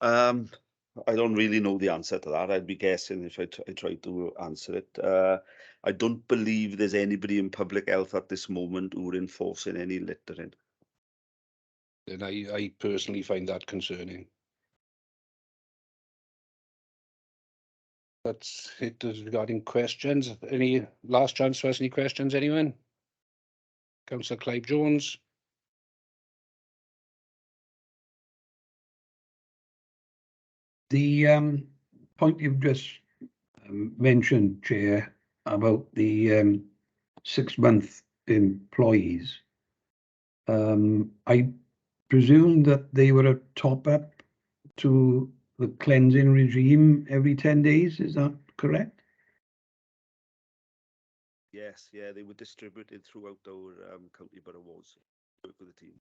I don't really know the answer to that. I'd be guessing if I tried to answer it. I don't believe there's anybody in public health at this moment who are enforcing any littering. And I personally find that concerning. That's it regarding questions. Any last chance to ask any questions, anyone? Councillor Clive Jones. The point you've just mentioned, Chair, about the 6-month employees, I presume that they were a top-up to the cleansing regime every 10 days. Is that correct? Yes, yeah, they were distributed throughout our county borough wards. Work with the team.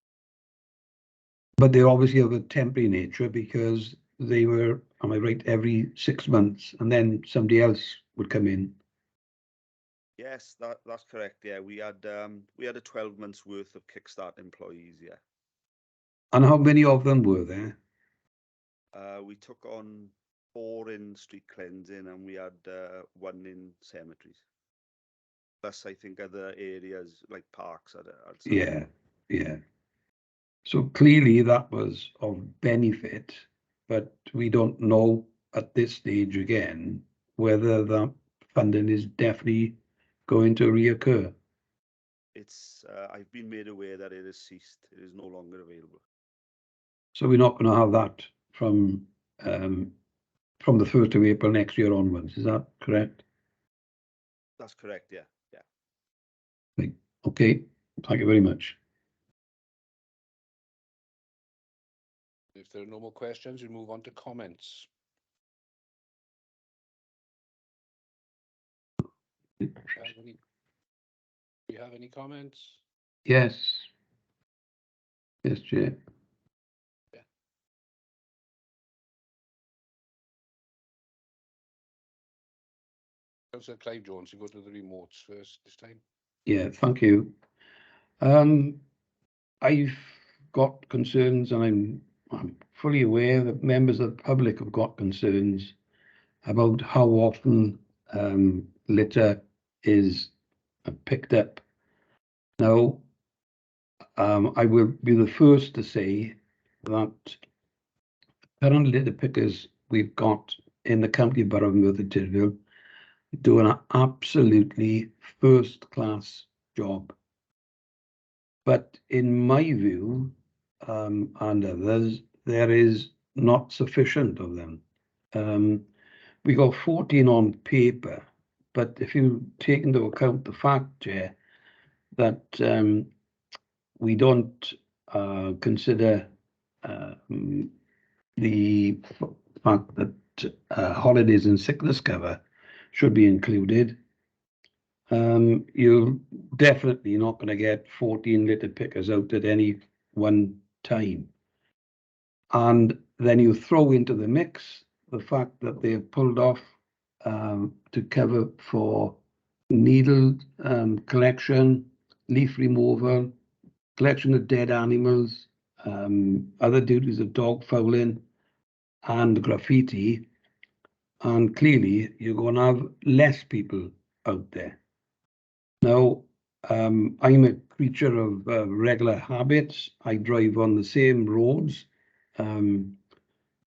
But they obviously have a temporary nature because they were, am I right, every 6 months, and then somebody else would come in. Yes, that's correct. Yeah, we had a 12 months worth of Kickstart employees. Yeah. And how many of them were there? We took on 4 in street cleansing, and we had 1 in cemeteries. Plus, I think other areas like parks had some. Yeah, yeah. So clearly that was of benefit, but we don't know at this stage again whether that funding is definitely going to reoccur. It's I've been made aware that it has ceased. It is no longer available. So we're not going to have that from the 1st of April next year onwards. Is that correct? That's correct. Yeah, yeah. Right. Okay. Thank you very much. If there are no more questions, we move on to comments. Do you have any comments? Yes. Yes, Chair. Yeah. Councillor Clive Jones, you go to the remotes first this time. Yeah, thank you. I've got concerns, and I'm fully aware that members of the public have got concerns about how often litter is picked up. Now, I will be the first to say that current litter pickers we've got in the county borough of Merthyr Tydfil do an absolutely first-class job. But in my view, and others, there is not sufficient of them. We got 14 on paper, but if you take into account the fact, Chair, that we don't consider the fact that holidays and sickness cover should be included, you're definitely not going to get 14 litter pickers out at any one time. And then you throw into the mix the fact that they have pulled off to cover for needle collection, leaf removal, collection of dead animals, other duties of dog fouling and graffiti. And clearly you're going to have less people out there. Now, I'm a creature of regular habits. I drive on the same roads,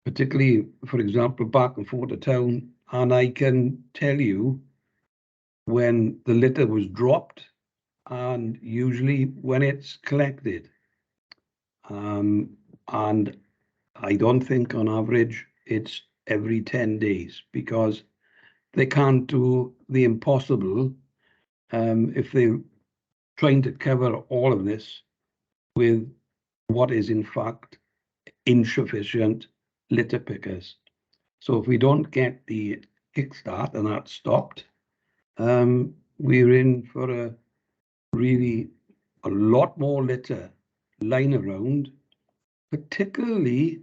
particularly, for example, back and forth to town, and I can tell you when the litter was dropped and usually when it's collected. And I don't think on average it's every 10 days, because they can't do the impossible if they're trying to cover all of this with what is in fact insufficient litter pickers. So if we don't get the kickstart and that stopped, we're in for a lot more litter lying around, particularly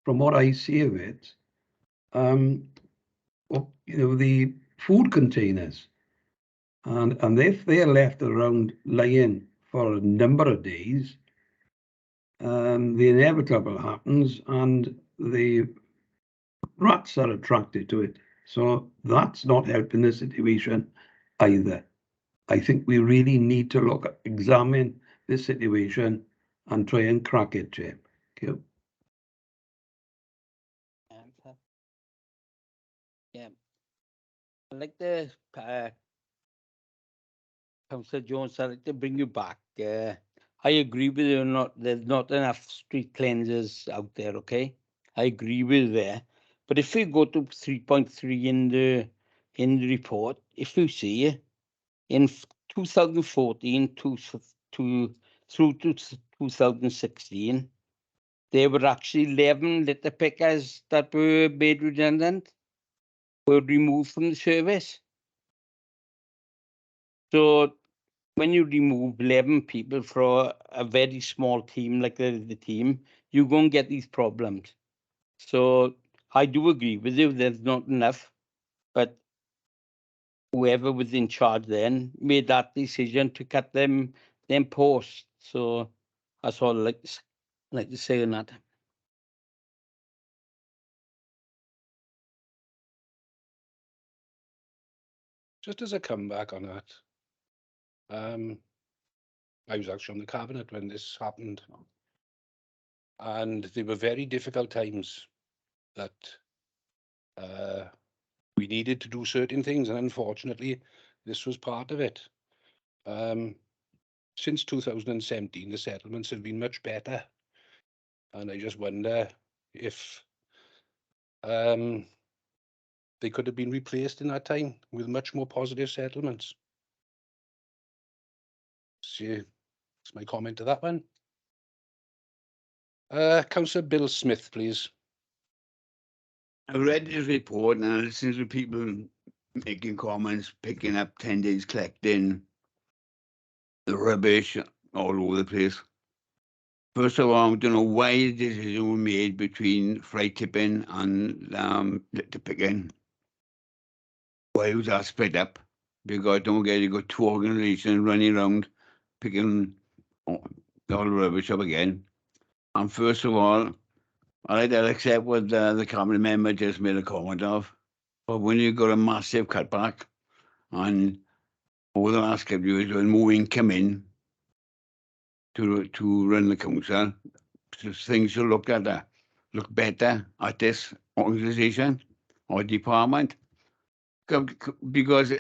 from what I see of it, the food containers. And if they're left around lying for a number of days, the inevitable happens and the rats are attracted to it. So that's not helping the situation either. I think we really need to examine this situation and try and crack it, Chair. Thank you. Yeah, I'd like to, Councillor Jones, I'd like to bring you back. I agree with you, there's not enough street cleansers out there, okay? I agree with that. But if we go to 3.3 in the report, if you see in 2014 through to 2016, there were actually 11 litter pickers that were made redundant, were removed from the service. So when you remove 11 people for a very small team like the team, you're going to get these problems. So I do agree with you, there's not enough, but whoever was in charge then made that decision to cut them posts. So that's all I'd like to say on that. Just as a comeback on that, I was actually on the cabinet when this happened, and they were very difficult times that we needed to do certain things, and unfortunately, this was part of it. Since 2017, the settlements have been much better, and I just wonder if they could have been replaced in that time with much more positive settlements. See, that's my comment to that one. Councillor Bill Smith, please. I read this report and I listened to people making comments, picking up 10 days collecting the rubbish all over the place. First of all, I don't know why the decision was made between fly tipping and litter picking. Why was that split up? Because don't get you got two organisations running around picking all the rubbish up again. And first of all, I'd accept what the cabinet member just made a comment of. But when you've got a massive cutback and over the last couple of years when more income in to run the council, things should look better at this organisation or department, because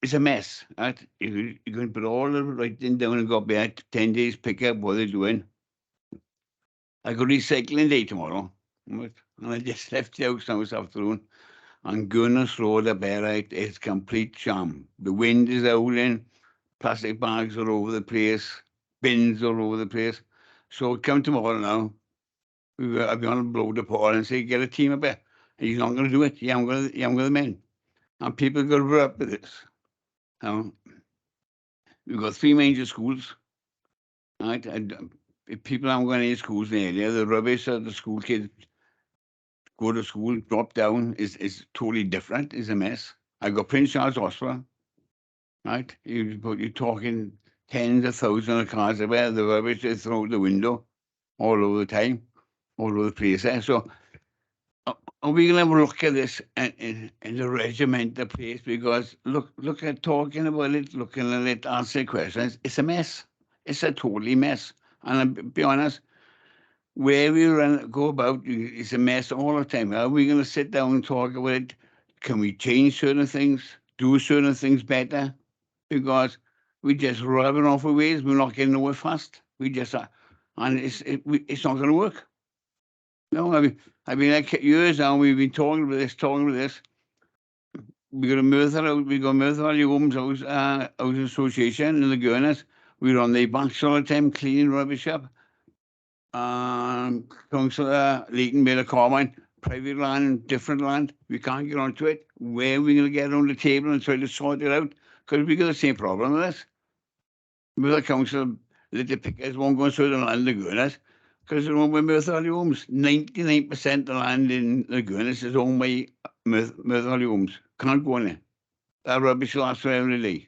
it's a mess. Right? You're going to put all the writing down and go back 10 days pick up what they're doing. I got recycling day tomorrow, right? And I just left the house now this afternoon. And goodness road up there, right, it's complete sham. The wind is howling, plastic bags all over the place, bins all over the place. So come tomorrow now, I'll be on to blow the Paul and say, get a team up there. And he's not going to do it. Yeah, I'm going to the men. And people got to put up with this. We've got 3 major schools, right? And if people aren't going to any schools in the area, the rubbish that the school kids go to school, drop down is totally different. It's a mess. I got Prince Charles Hospital, right? You're talking tens of thousands of cars where the rubbish is thrown out the window all over the time, all over the place there. So are we going to have a look at this and the regiment the place? Because look at talking about it, looking at it, answering questions. It's a mess. It's a totally mess. And I'll be honest, where we go about, it's a mess all the time. Are we going to sit down and talk about it? Can we change certain things, do certain things better? Because we just rubbing off our ways. We're not getting nowhere fast. We just are, and it's not going to work. No, I mean, like years now, we've been talking about this. We got a Merthyr Valley Homes House Association in the Guinness. We're on the banks all the time, cleaning rubbish up. Councillor Leighton made a comment, private land, different land. We can't get onto it. Where are we going to get on the table and try to sort it out? Because we got the same problem with this. With the council, the pickers won't go through the land in the Guinness. Because they're owned by Merthyr Valley Homes. 99% of the land in the Guinness is owned by Merthyr Valley Homes. Can't go in there. That rubbish lasts for every day.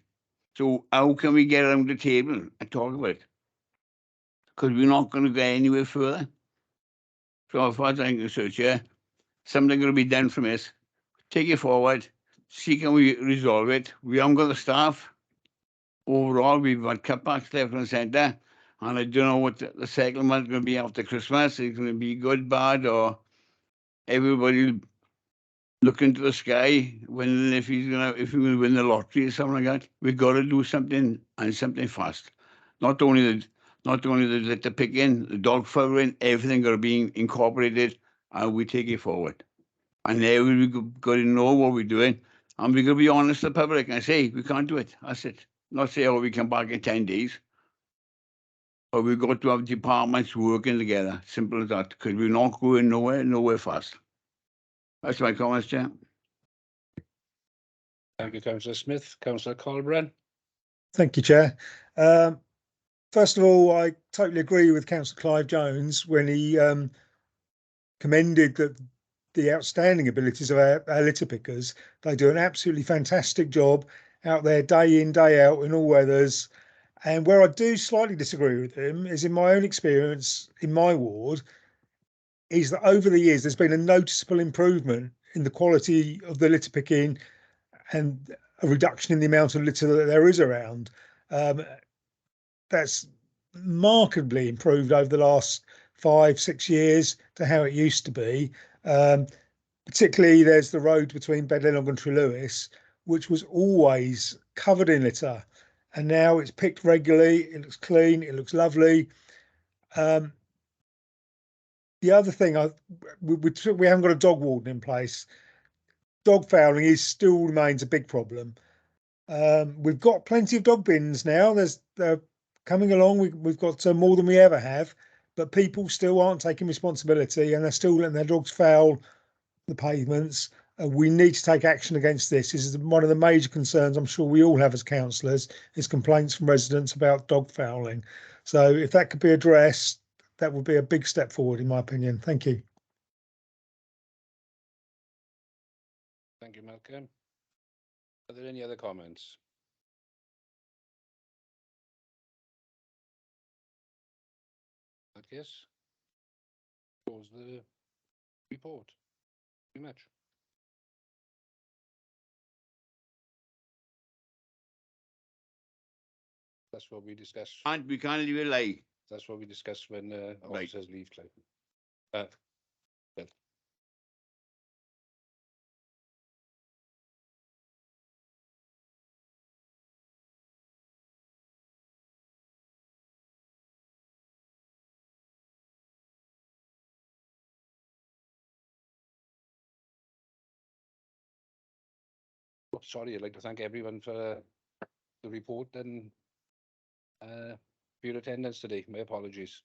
So how can we get around the table and talk about it? Because we're not going to go anywhere further. So as far as I'm concerned, yeah, something going to be done from this. Take it forward. See can we resolve it. We haven't got the staff. Overall, we've had cutbacks left and centre. And I don't know what the second one's going to be after Christmas. It's going to be good, bad, or everybody look into the sky when if we will win the lottery or something like that. We've got to do something and something fast. Not only the picking, the dog fouling, everything got to be incorporated, and we take it forward. And there we got to know what we're doing, and we got to be honest to the public and say we can't do it. That's it. Not say, oh, we come back in 10 days. But we've got to have departments working together. Simple as that. Because we're not going nowhere fast. That's my comments, Chair. Thank you, Councillor Smith. Councillor Colbrand. Thank you, Chair. First of all, I totally agree with Councillor Clive Jones when he commended the outstanding abilities of our litter pickers. They do an absolutely fantastic job out there day in, day out in all weathers. And where I do slightly disagree with him is in my own experience in my ward, is that over the years there's been a noticeable improvement in the quality of the litter picking and a reduction in the amount of litter that there is around. That's markedly improved over the last 5-6 years to how it used to be. Particularly there's the road between Bedlennog and Trelewis, which was always covered in litter. And now it's picked regularly, it looks clean, it looks lovely. The other thing, we haven't got a dog warden in place. Dog fouling still remains a big problem. We've got plenty of dog bins now. They're coming along. We've got more than we ever have, but people still aren't taking responsibility and they're still letting their dogs foul the pavements. We need to take action against this. This is one of the major concerns I'm sure we all have as councillors, is complaints from residents about dog fouling. So if that could be addressed, that would be a big step forward, in my opinion. Thank you. Thank you, Malcolm. Are there any other comments? In that case, close the report. Thank you very much. That's what we discussed. And we can't leave it lie. That's what we discussed when Right. officers leave, Clive. Oh, sorry, I'd like to thank everyone for the report and for your attendance today. My apologies.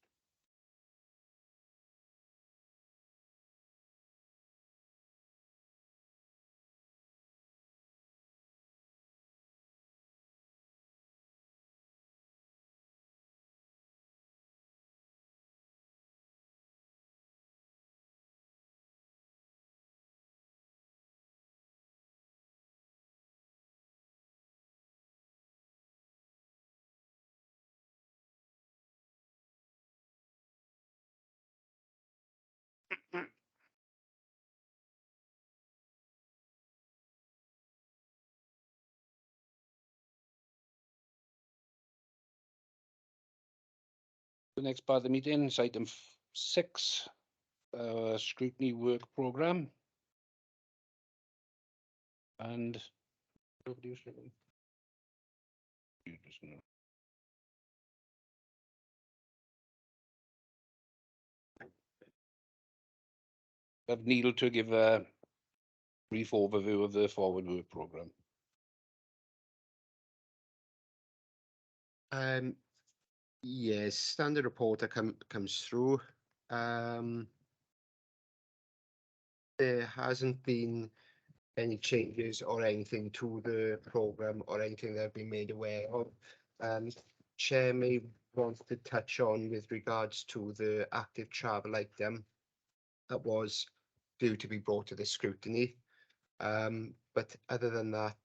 The next part of the meeting is item 6, scrutiny work programme. And nobody was looking. You just know. Have Neil to give a brief overview of the forward work programme. Yes, standard report that comes through. There hasn't been any changes or anything to the program or anything that I've been made aware of. Chair may want to touch on with regards to the active travel item that was due to be brought to the scrutiny. But other than that,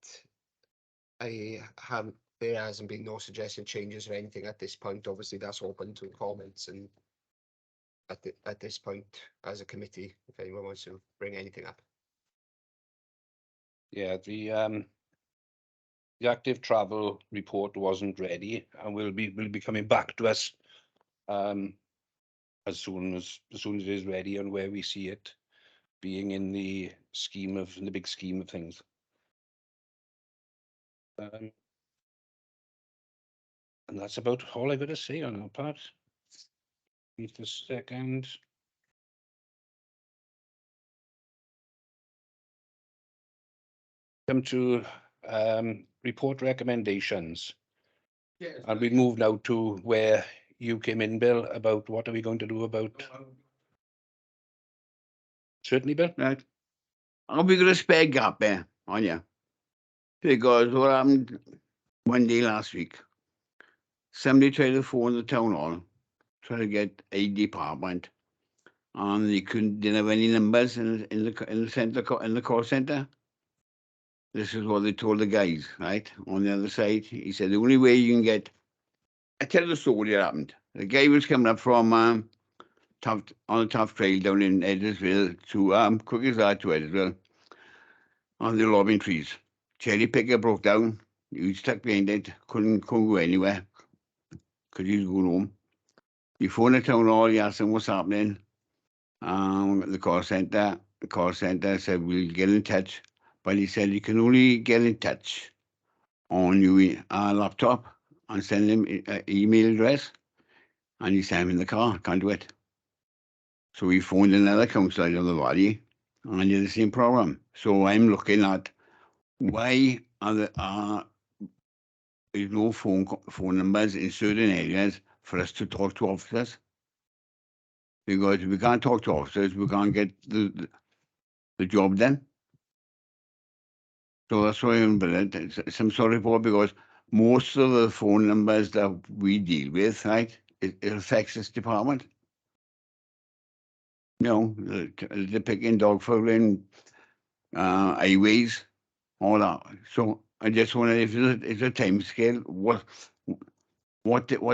there hasn't been no suggested changes or anything at this point. Obviously, that's open to comments and at this point as a committee, if anyone wants to bring anything up. Yeah, the active travel report wasn't ready, and will be coming back to us as soon as it is ready, and where we see it being in the big scheme of things. And that's about all I've got to say on that part. Just a second. Come to report recommendations. And we move now to where you came in, Bill, about what are we going to do about. Certainly, Bill. Right. Are we gonna spare gap there on you? Because what happened one day last week, somebody tried to phone the town hall, trying to get a department, and they didn't have any numbers in the call center. This is what they told the guys, right? On the other side, he said the only way you can get. I tell the story that happened. The guy was coming up from on the Tough Trail down in Edwardsville to quick as that to Edwardsville on the lobbing trees. Cherry picker broke down. He was stuck behind it. Couldn't go anywhere because he was going home. He phoned the town hall. He asked them what's happening. The call center. The call center said we'll get in touch, but he said you can only get in touch on your laptop and send him an email address. And he said I'm in the car. Can't do it. So we phoned another council out of the valley and did the same problem. So I'm looking at why there's no phone numbers in certain areas for us to talk to officers. Because if we can't talk to officers, we can't get the job done. So that's why I'm brilliant. Some sort of report, because most of the phone numbers that we deal with, right, it affects this department. You know, the picking, dog fouling, highways, all that. So I just wonder if it's a time scale. What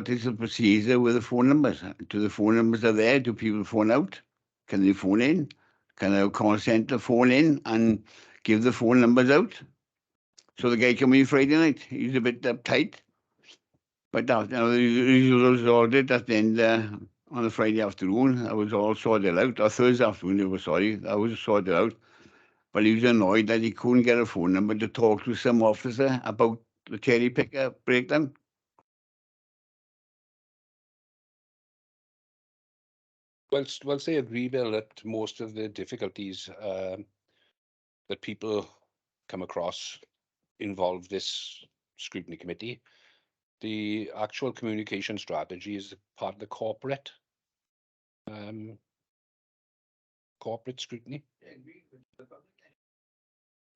is the procedure with the phone numbers? Do the phone numbers are there? Do people phone out? Can they phone in? Can a call centre phone in and give the phone numbers out? So the guy came in Friday night. He's a bit uptight, but that, he resolved it at the end on a Friday afternoon. I was all sorted out. Or Thursday afternoon, I was sorry. I was sorted out. But he was annoyed that he couldn't get a phone number to talk to some officer about the cherry picker breakdown. Well, say agree, Bill, that most of the difficulties that people come across involve this scrutiny committee. The actual communication strategy is part of the corporate scrutiny.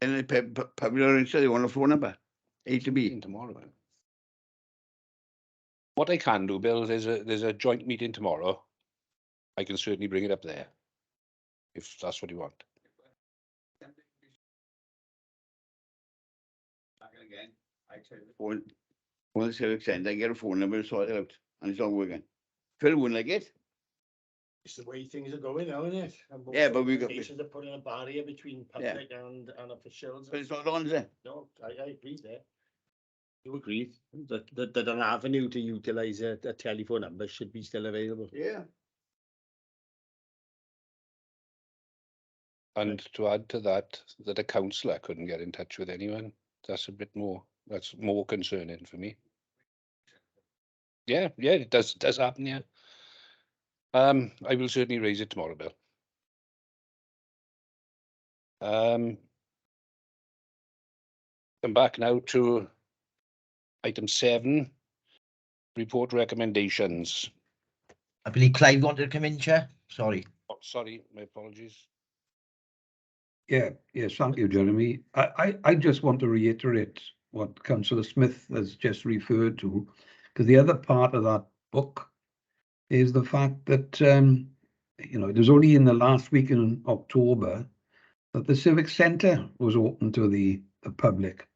And the public said they want a phone number, A to B. Tomorrow. What I can do, Bill, there's a joint meeting tomorrow. I can certainly bring it up there, if that's what you want. Again, I tell the phone. Once I extend, I get a phone number and sort it out, and it's all working. Phil wouldn't like it. It's the way things are going now, isn't it? And most Yeah, but we got. organisations are putting a barrier between public and officials. But it's not on there. No, I agree there. You agree that an avenue to utilise a telephone number should be still available? Yeah. And to add to that, that a councillor couldn't get in touch with anyone. That's that's more concerning for me. Yeah, it does happen, yeah. I will certainly raise it tomorrow, Bill. Come back now to item 7, report recommendations. I believe Clive wanted to come in, Chair. Sorry. Oh, sorry, my apologies. Yes, thank you, Jeremy. I just want to reiterate what Councillor Smith has just referred to, because the other part of that book is the fact that, it was only in the last week in October that the Civic Centre was open to the public.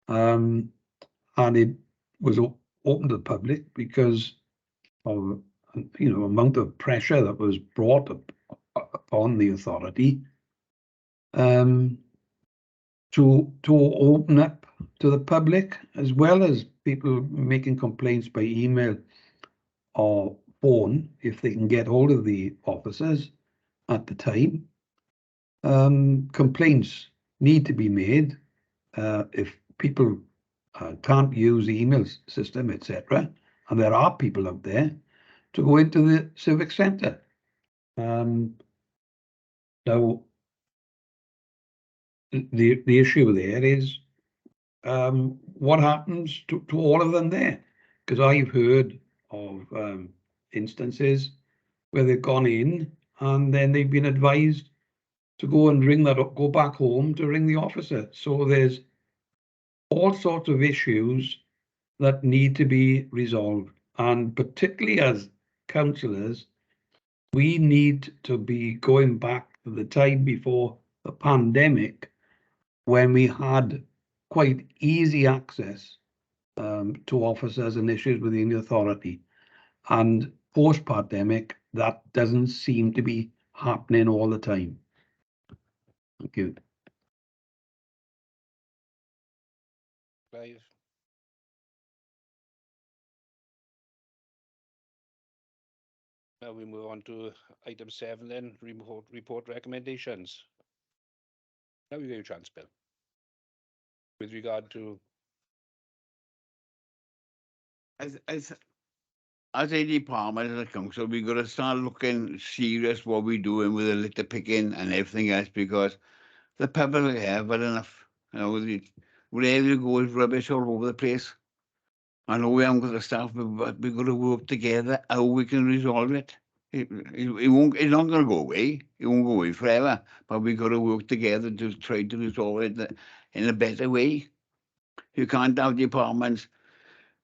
And it was open to the public because of, amount of pressure that was brought upon the authority to open up to the public, as well as people making complaints by email or phone if they can get hold of the officers at the time. Complaints need to be made if people can't use the email system, etc. And there are people out there to go into the Civic Centre. Now, the issue there is what happens to all of them there? Because I've heard of instances where they've gone in and then they've been advised to go and ring that up, go back home to ring the officer. So there's all sorts of issues that need to be resolved. And particularly as councillors, we need to be going back to the time before the pandemic when we had quite easy access to officers and issues within the authority. And post-pandemic, that doesn't seem to be happening all the time. Thank you. Clive. Now we move on to item 7 then, report recommendations. Now you get your chance, Bill. With regard to As a department, as a council, we've got to start looking serious what we're doing with the litter picking and everything else, because the public have had enough. Wherever you go is rubbish all over the place. I know we haven't got the staff, but we've got to work together how we can resolve it. It's not going to go away. It won't go away forever, but we've got to work together to try to resolve it in a better way. You can't have departments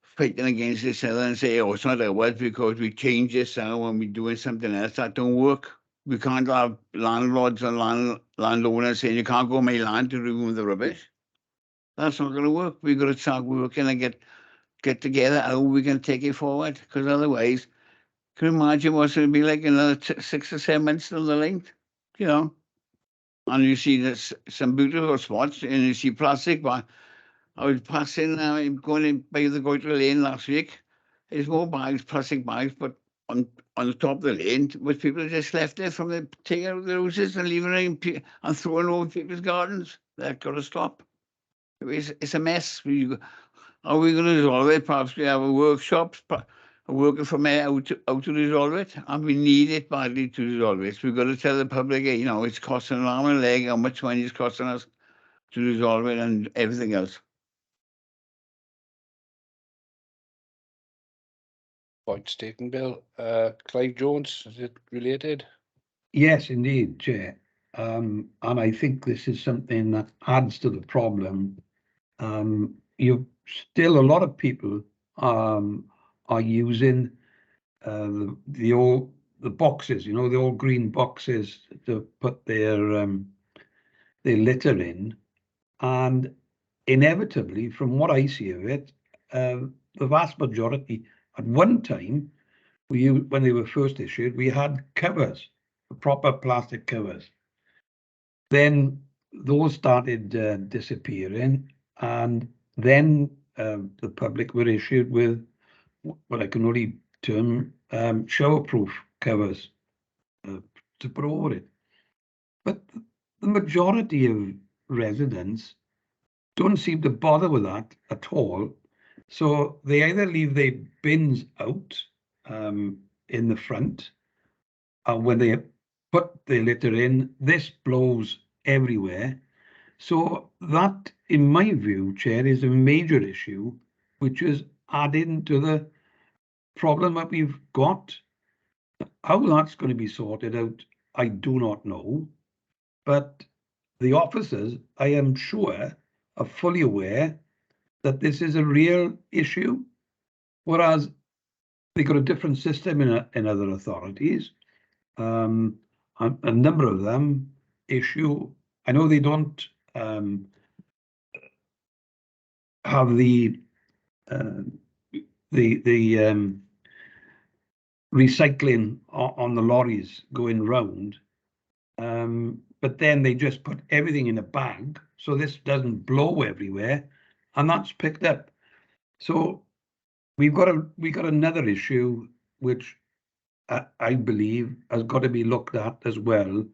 fighting against each other and say, oh, it's not ours because we changed this now and we're doing something else. That don't work. We can't have landlords and landowners saying you can't go on my land to remove the rubbish. That's not going to work. We've got to start working and get together how we can take it forward, because otherwise, can you imagine what's going to be like in another 6 or 7 months down the line, And you see there's some beautiful spots, and you see plastic. But I was passing, going in by the Goiter Lane last week. There's more bags, plastic bags, but on the top of the lane, which people just left there from the taking out the houses and leaving it and throwing over people's gardens. That got to stop. It's a mess. Are we going to resolve it? Perhaps we have a workshop, working from there how to resolve it, and we need it badly to resolve it. So we've got to tell the public, it's costing an arm and a leg, how much money it's costing us to resolve it and everything else. points taken, Bill. Clive Jones, is it related? Yes, indeed, Chair. And I think this is something that adds to the problem. You've still a lot of people are using the boxes, the old green boxes to put their litter in, and inevitably, from what I see of it, the vast majority at one time, when they were first issued, we had covers, proper plastic covers. Then those started disappearing, and then the public were issued with what I can only term showerproof covers to put over it. But the majority of residents don't seem to bother with that at all. So they either leave their bins out in the front, and when they put their litter in, this blows everywhere. So that, in my view, Chair, is a major issue, which is adding to the problem that we've got. How that's going to be sorted out, I do not know. But the officers, I am sure, are fully aware that this is a real issue, whereas they've got a different system in other authorities. A number of them issue, I know they don't have the recycling on the lorries going round, but then they just put everything in a bag, so this doesn't blow everywhere, and that's picked up. So we've got another issue which I believe has got to be looked at as well,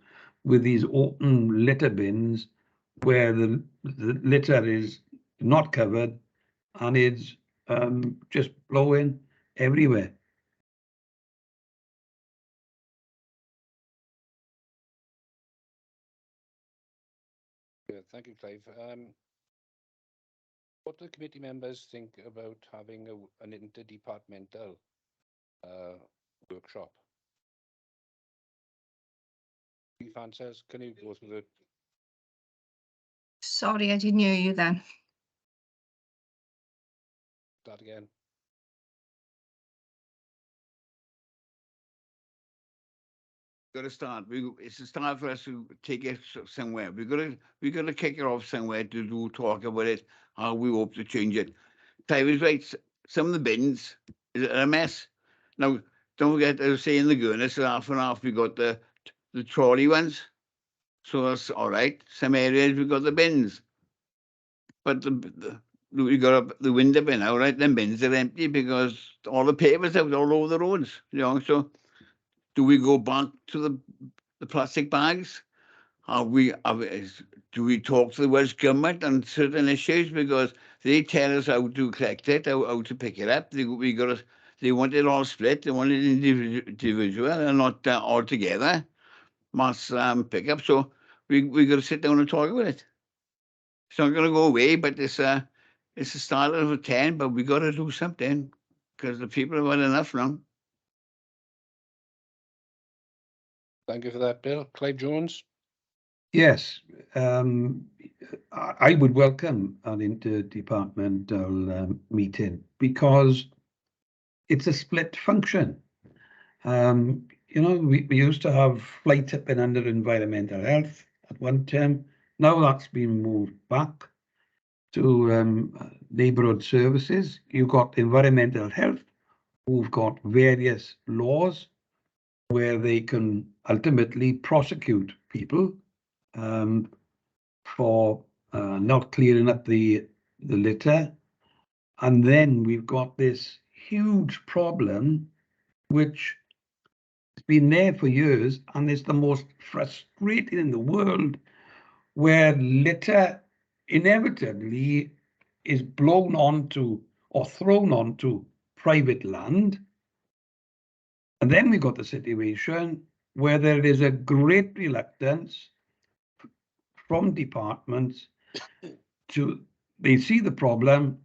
with these open litter bins where the litter is not covered and it's just blowing everywhere. Yeah, thank you, Clive. What do the committee members think about having an interdepartmental workshop? Chief answers, can you go through Sorry, I didn't hear you then. that again? Got to start. It's a start for us to take it somewhere. We got to kick it off somewhere to talk about it. How we hope to change it. Clive is right. Some of the bins is a mess. Now, don't forget, I was saying the Gurness, so half and half we got the trolley ones. So that's all right. Some areas we got the bins, but we got the window bin now, right? Them bins are empty because all the paper's out all over the roads. You know, so do we go back to the plastic bags? Do we talk to the Welsh Government on certain issues, because they tell us how to collect it, how to pick it up? They want it all split. They want it individual and not all together. Mass pickup. So we got to sit down and talk about it. It's not going to go away, but it's a start of a 10. But we got to do something because the people have had enough now. Thank you for that, Bill. Clive Jones? Yes, I would welcome an interdepartmental meeting, because it's a split function. You know, we used to have fly tipping under environmental health at one time. Now that's been moved back to neighbourhood services. You've got environmental health, who've got various laws where they can ultimately prosecute people for not clearing up the litter. And then we've got this huge problem, which has been there for years, and it's the most frustrating in the world, where litter inevitably is blown onto or thrown onto private land. And then we got the situation where there is a great reluctance from departments they see the problem,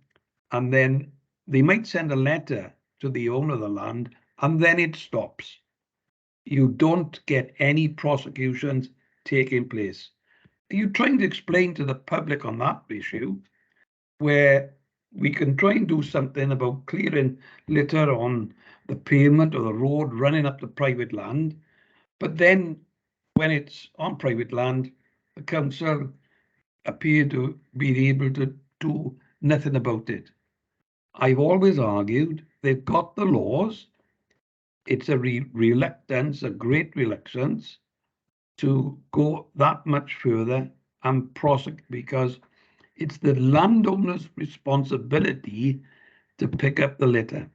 and then they might send a letter to the owner of the land, and then it stops. You don't get any prosecutions taking place. Are you trying to explain to the public on that issue, where we can try and do something about clearing litter on the pavement or the road running up to private land, but then when it's on private land, the council appear to be able to do nothing about it? I've always argued they've got the laws. It's a reluctance, a great reluctance to go that much further and prosecute, because it's the landowner's responsibility to pick up the litter.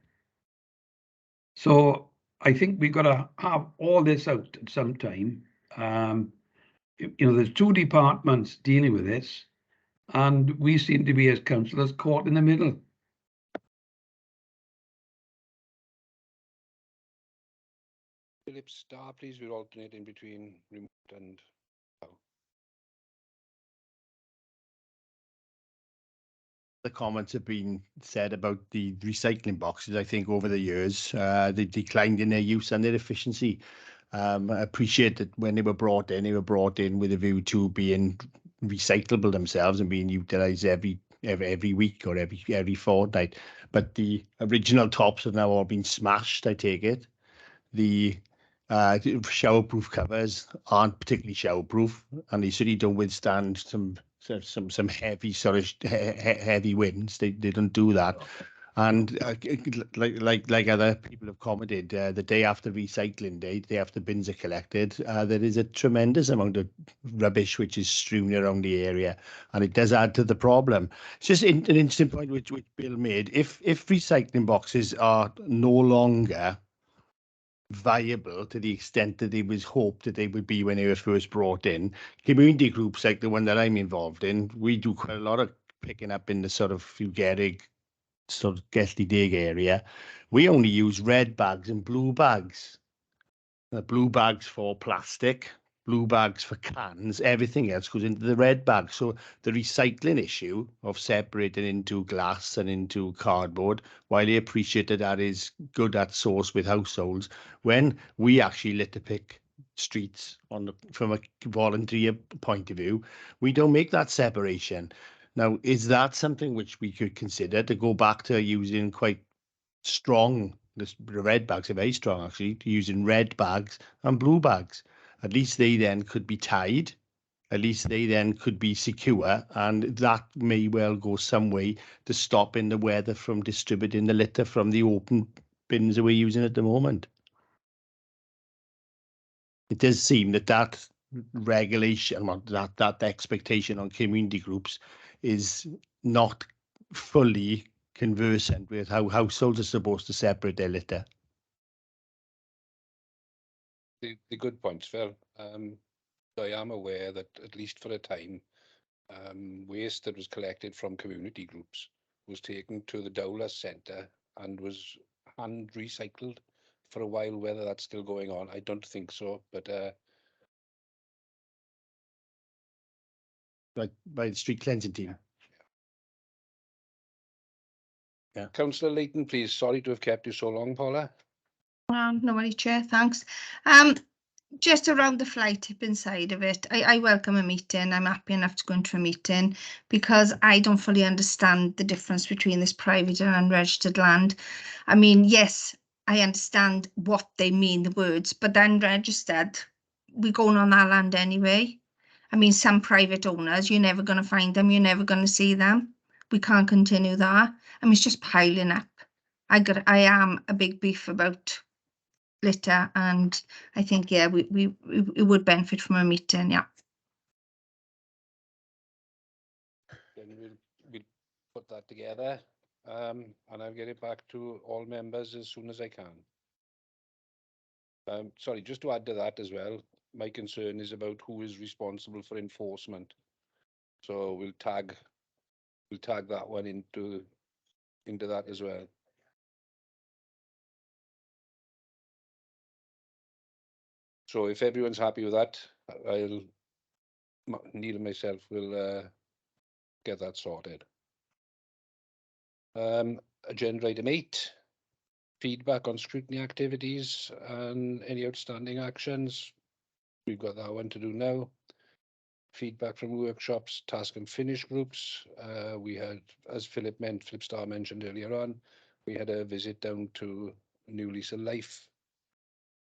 So I think we've got to have all this out at some time. There's two departments dealing with this, and we seem to be, as councillors, caught in the middle. Philip Starr, please. We're alternating between remote and. The comments have been said about the recycling boxes, I think, over the years. They declined in their use and their efficiency. I appreciate that when they were brought in with a view to being recyclable themselves and being utilised every week or every fortnight. But the original tops have now all been smashed, I take it. The showerproof covers aren't particularly showerproof, and they certainly don't withstand some heavy heavy winds. They don't do that. And like other people have commented, the day after recycling day, the day after bins are collected, there is a tremendous amount of rubbish which is strewn around the area, and it does add to the problem. It's just an interesting point which Bill made. If recycling boxes are no longer viable to the extent that it was hoped that they would be when they were first brought in, community groups like the one that I'm involved in, we do quite a lot of picking up in the sort of Fugeric, sort of Guestly Dig area. We only use red bags and blue bags. Blue bags for plastic, blue bags for cans, everything else goes into the red bag. So the recycling issue of separating into glass and into cardboard, while I appreciate that is good at source with households, when we actually litter pick streets from a volunteer point of view, we don't make that separation. Now, is that something which we could consider to go back to using quite strong? The red bags are very strong, actually, using red bags and blue bags. At least they then could be tied. At least they then could be secure, and that may well go some way to stopping the weather from distributing the litter from the open bins that we're using at the moment. It does seem that regulation, that expectation on community groups is not fully conversant with how households are supposed to separate their litter. The good points, Phil. I am aware that at least for a time, waste that was collected from community groups was taken to the Dowler Centre and was hand recycled for a while. Whether that's still going on, I don't think so. But by the street cleansing team. Yeah. Councillor Leighton, please. Sorry to have kept you so long, Paula. No worries, Chair, thanks. Just around the fly tipping side of it, I welcome a meeting. I'm happy enough to go into a meeting because I don't fully understand the difference between this private and unregistered land. I mean, yes, I understand what they mean, the words, but unregistered, we're going on that land anyway. I mean, some private owners, you're never going to find them, you're never going to see them. We can't continue that. I mean, it's just piling up. I am a big beef about litter, and I think, yeah, we would benefit from a meeting, yeah. Then we'll put that together, and I'll get it back to all members as soon as I can. Sorry, just to add to that as well, my concern is about who is responsible for enforcement. So we'll tag that one into that as well. So if everyone's happy with that, Neil and myself will get that sorted. Agenda item 8, feedback on scrutiny activities and any outstanding actions. We've got that one to do now. Feedback from workshops, task and finish groups. We had, as Philip Starr mentioned earlier on, we had a visit down to New Lease of Life,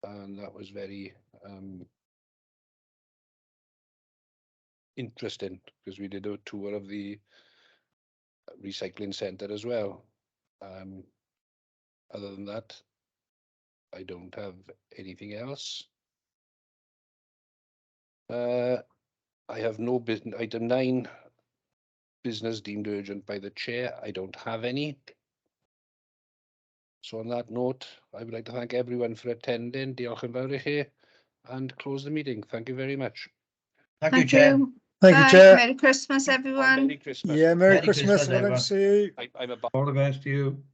and that was very interesting because we did a tour of the recycling centre as well. Other than that, I don't have anything else. I have no business. Item 9, business deemed urgent by the chair. I don't have any. So on that note, I would like to thank everyone for attending. Diolch yn fawr I chi, and close the meeting. Thank you very much. Thank you, Chair. Thank you, Bye. Chair. Merry Christmas, everyone. Merry Christmas. Yeah, Merry Merry Christmas. Christmas, If I don't everyone. see you. I'm a All the best to you.